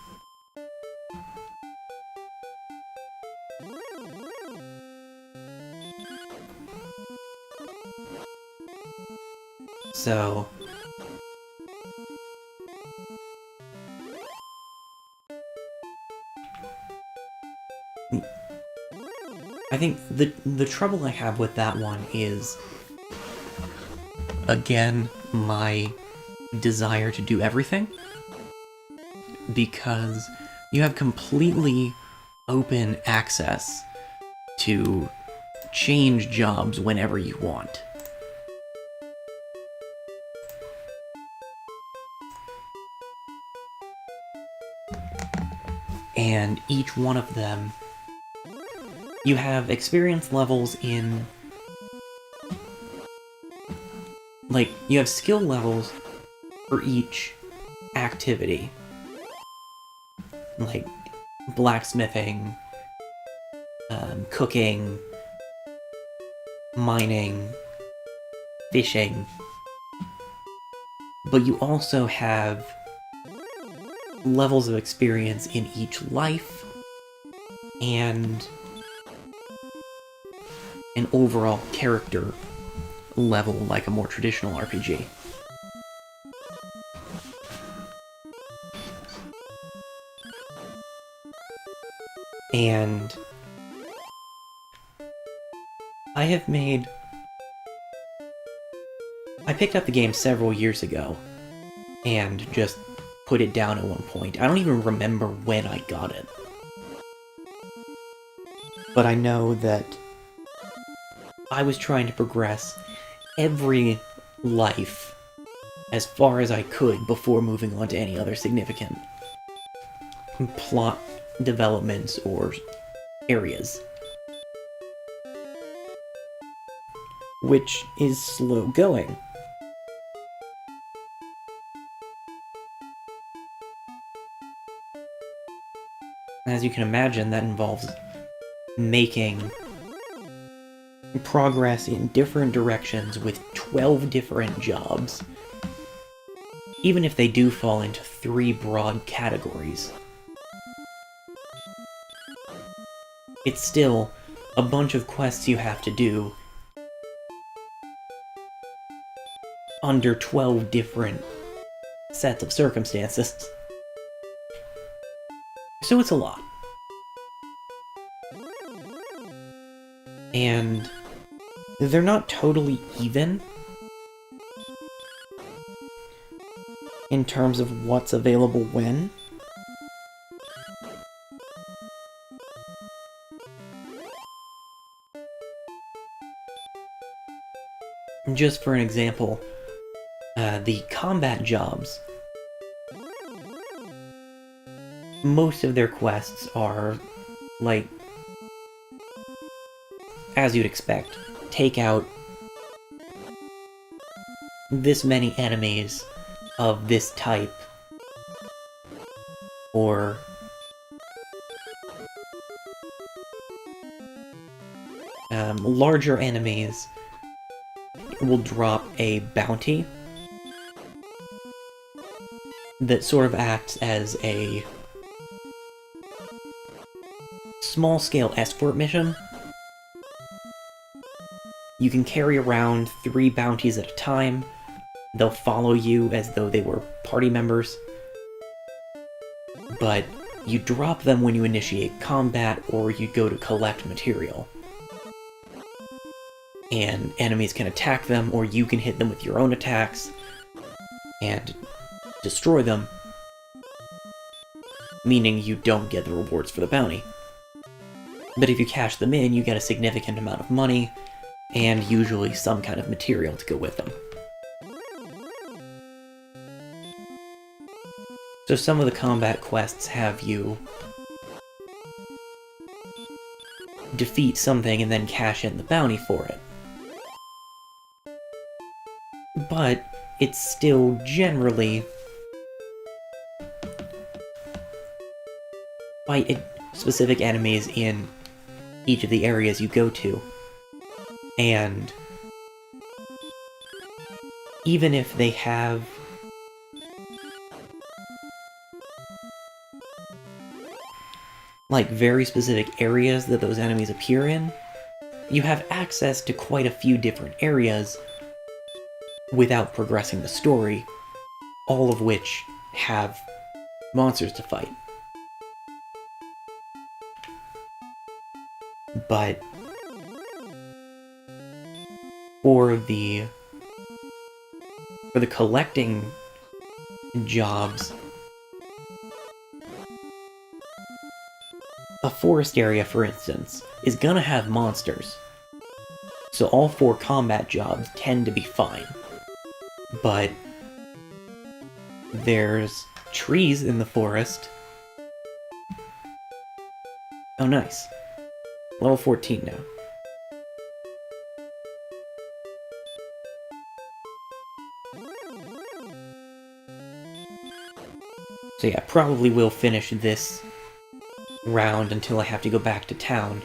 So... I think the trouble I have with that one is, again, my desire to do everything. Because you have completely open access to change jobs whenever you want. And each one of them, you have experience levels in... Like, you have skill levels for each activity. Like, blacksmithing, cooking, mining, fishing. But you also have levels of experience in each life, and an overall character level like a more traditional RPG. And I picked up the game several years ago and just put it down at one point. I don't even remember when I got it. But I know that I was trying to progress every life as far as I could before moving on to any other significant plot developments or areas. Which is slow going. As you can imagine, that involves making progress in different directions with 12 different jobs, even if they do fall into 3 broad categories. It's still a bunch of quests you have to do under 12 different sets of circumstances. So it's a lot. And they're not totally even in terms of what's available when. Just for an example, the combat jobs, most of their quests are, like, as you'd expect, take out this many enemies of this type, or larger enemies will drop a bounty that sort of acts as a small-scale escort mission. You can carry around 3 bounties at a time. They'll follow you as though they were party members. But you drop them when you initiate combat or you go to collect material. And enemies can attack them, or you can hit them with your own attacks and destroy them, meaning you don't get the rewards for the bounty. But if you cash them in, you get a significant amount of money, and usually some kind of material to go with them. So some of the combat quests have you defeat something and then cash in the bounty for it. But it's still generally fight specific enemies in each of the areas you go to. And even if they have like very specific areas that those enemies appear in, you have access to quite a few different areas without progressing the story, all of which have monsters to fight. But for the collecting jobs, a forest area, for instance, is gonna have monsters. So all 4 combat jobs tend to be fine. But there's trees in the forest. Oh, nice. Level 14 now. So yeah, probably will finish this round until I have to go back to town.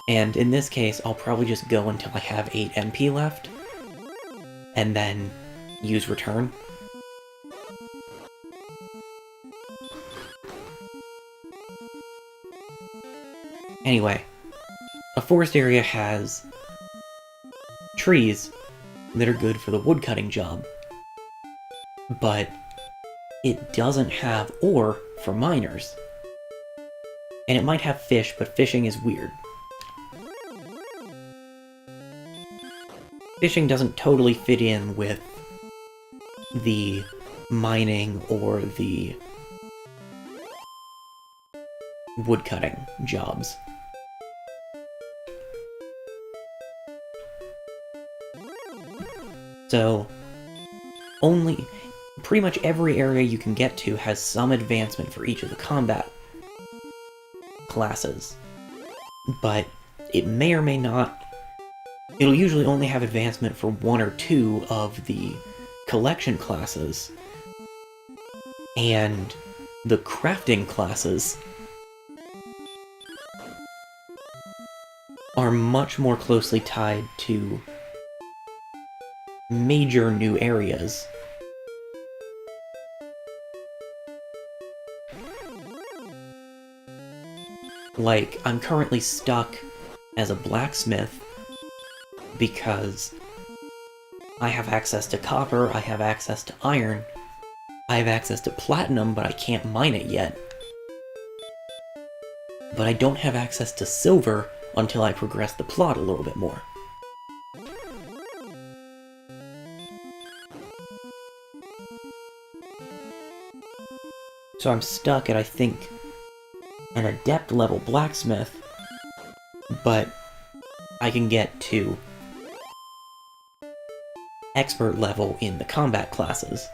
And in this case, I'll probably just go until I have 8 MP left, and then use return. Anyway, a forest area has trees that are good for the woodcutting job, but it doesn't have ore for miners. And it might have fish, but fishing is weird. Fishing doesn't totally fit in with the mining or the woodcutting jobs. So, pretty much every area you can get to has some advancement for each of the combat classes. But it may or may not. It'll usually only have advancement for 1 or 2 of the collection classes. And the crafting classes are much more closely tied to major new areas. Like, I'm currently stuck as a blacksmith because I have access to copper, I have access to iron, I have access to platinum, but I can't mine it yet. But I don't have access to silver until I progress the plot a little bit more. So I'm stuck at, I think, an adept level blacksmith, but I can get to expert level in the combat classes.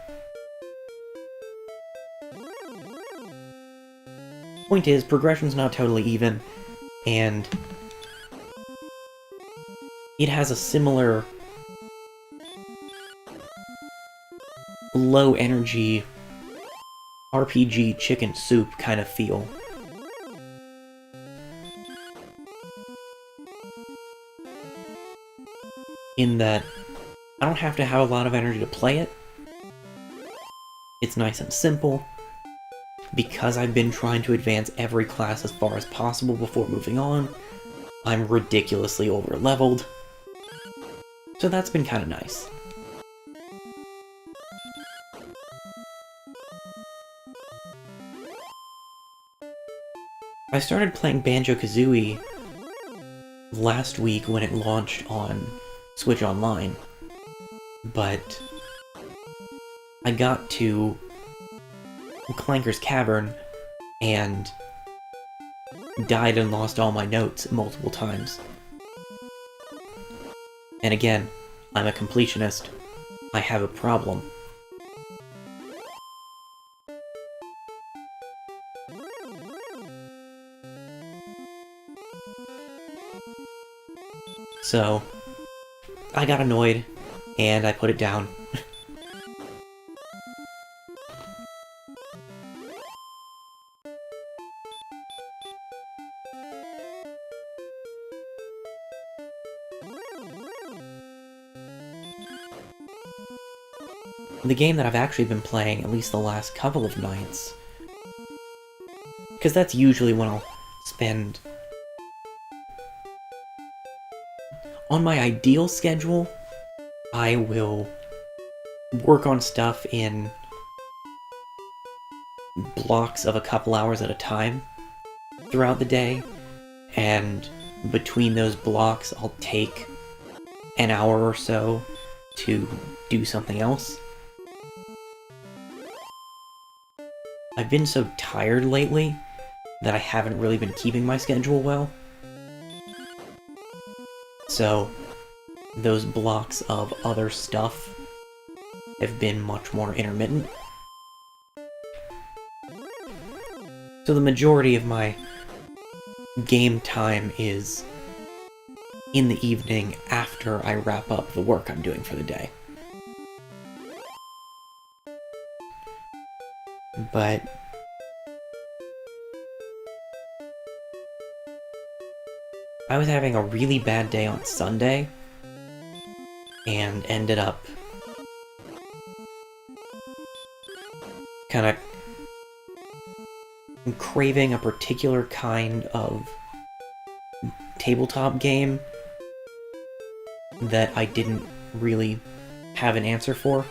Point is, progression's not totally even, and it has a similar low energy RPG chicken soup kind of feel. In that I don't have to have a lot of energy to play it. It's nice and simple. Because I've been trying to advance every class as far as possible before moving on, I'm ridiculously over-leveled. So that's been kind of nice. I started playing Banjo-Kazooie last week when it launched on Switch Online, but I got to Clanker's Cavern and died and lost all my notes multiple times. And again, I'm a completionist. I have a problem. So, I got annoyed, and I put it down. The game that I've actually been playing, at least the last couple of nights, because that's usually when I'll spend... On my ideal schedule, I will work on stuff in blocks of a couple hours at a time throughout the day, and between those blocks I'll take an hour or so to do something else. I've been so tired lately that I haven't really been keeping my schedule well. So those blocks of other stuff have been much more intermittent. So the majority of my game time is in the evening after I wrap up the work I'm doing for the day. But I was having a really bad day on Sunday and ended up kind of craving a particular kind of tabletop game that I didn't really have an answer for.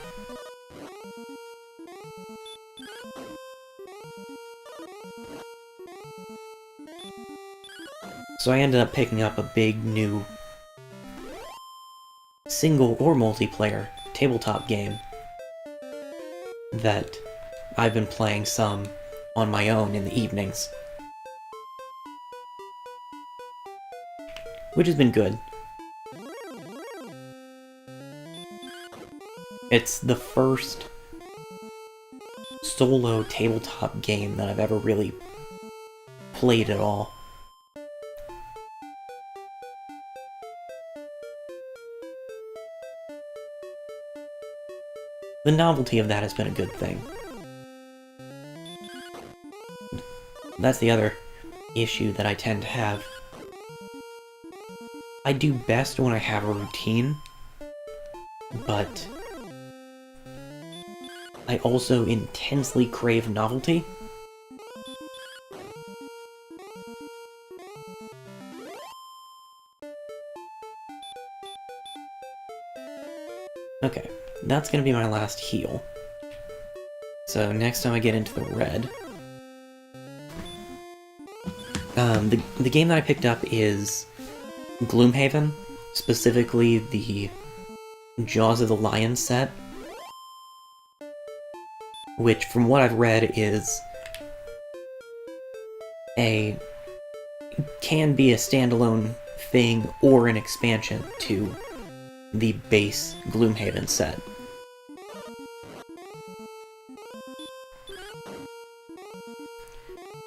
So I ended up picking up a big new single or multiplayer tabletop game that I've been playing some on my own in the evenings, which has been good. It's the first solo tabletop game that I've ever really played at all. The novelty of that has been a good thing. That's the other issue that I tend to have. I do best when I have a routine, but I also intensely crave novelty. Okay, that's gonna be my last heal. So next time I get into the red. The game that I picked up is Gloomhaven, specifically the Jaws of the Lion set, which, from what I've read, can be a standalone thing or an expansion to the base Gloomhaven set.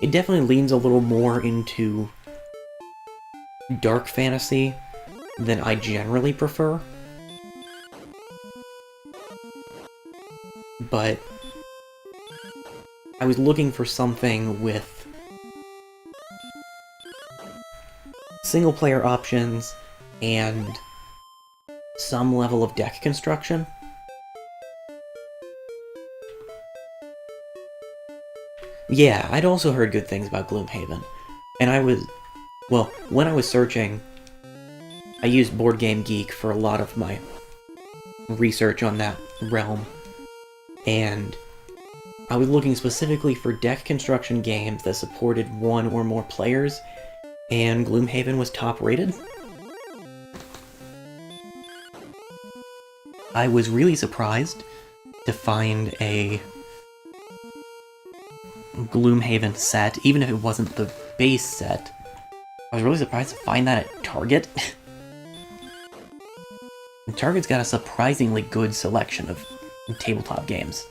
It definitely leans a little more into dark fantasy than I generally prefer, but I was looking for something with single-player options and some level of deck construction. Yeah, I'd also heard good things about Gloomhaven, and when I was searching, I used Board Game Geek for a lot of my research on that realm, and I was looking specifically for deck construction games that supported one or more players, and Gloomhaven was top rated. I was really surprised to find a Gloomhaven set, even if it wasn't the base set. I was really surprised to find that at Target. And Target's got a surprisingly good selection of tabletop games.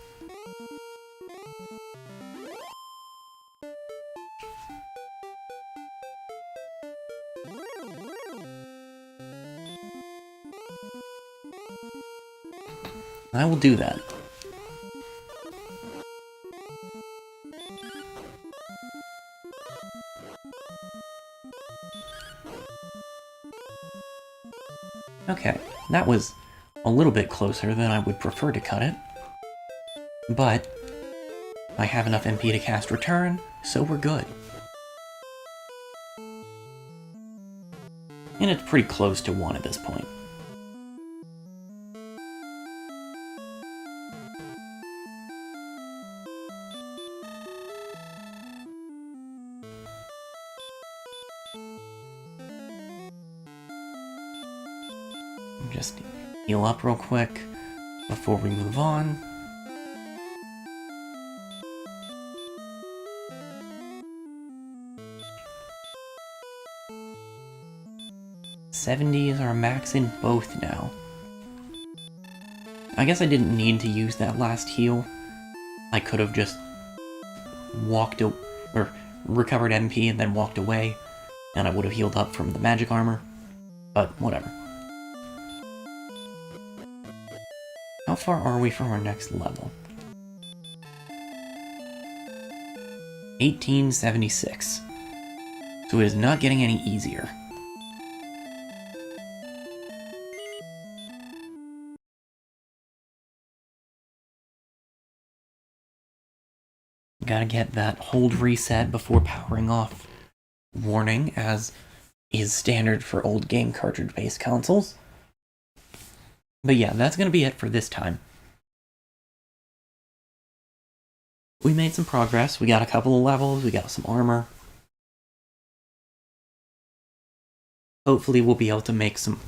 I will do that. Okay, that was a little bit closer than I would prefer to cut it. But I have enough MP to cast Return, so we're good. And it's pretty close to 1 at this point. just heal up real quick before we move on. $70 is our max in both now. I guess I didn't need to use that last heal. I could have just walked or recovered MP and then walked away, and I would have healed up from the magic armor, but whatever. How far are we from our next level? 1876. So it is not getting any easier. Gotta get that hold reset before powering off warning, as is standard for old game cartridge-based consoles. But yeah, that's gonna be it for this time. We made some progress, we got a couple of levels, we got some armor. Hopefully we'll be able to make some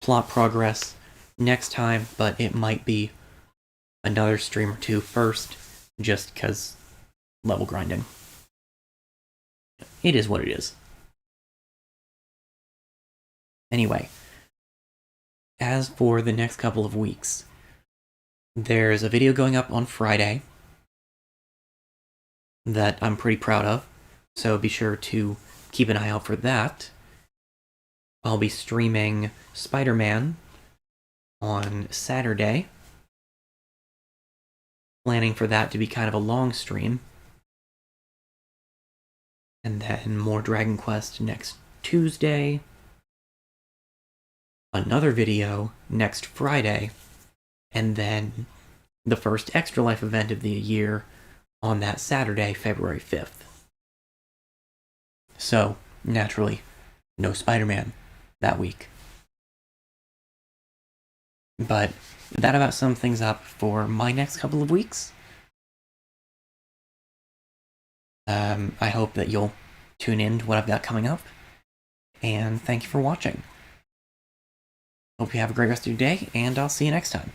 plot progress next time, but it might be another stream or two first, just because level grinding. It is what it is. Anyway, as for the next couple of weeks, there's a video going up on Friday that I'm pretty proud of, so be sure to keep an eye out for that. I'll be streaming Spider-Man on Saturday, planning for that to be kind of a long stream. And then more Dragon Quest next Tuesday. Another video next Friday. And then the first Extra Life event of the year on that Saturday, February 5th. So, naturally, no Spider-Man that week. But that about sums things up for my next couple of weeks. I hope that you'll tune in to what I've got coming up, and thank you for watching. Hope you have a great rest of your day, and I'll see you next time.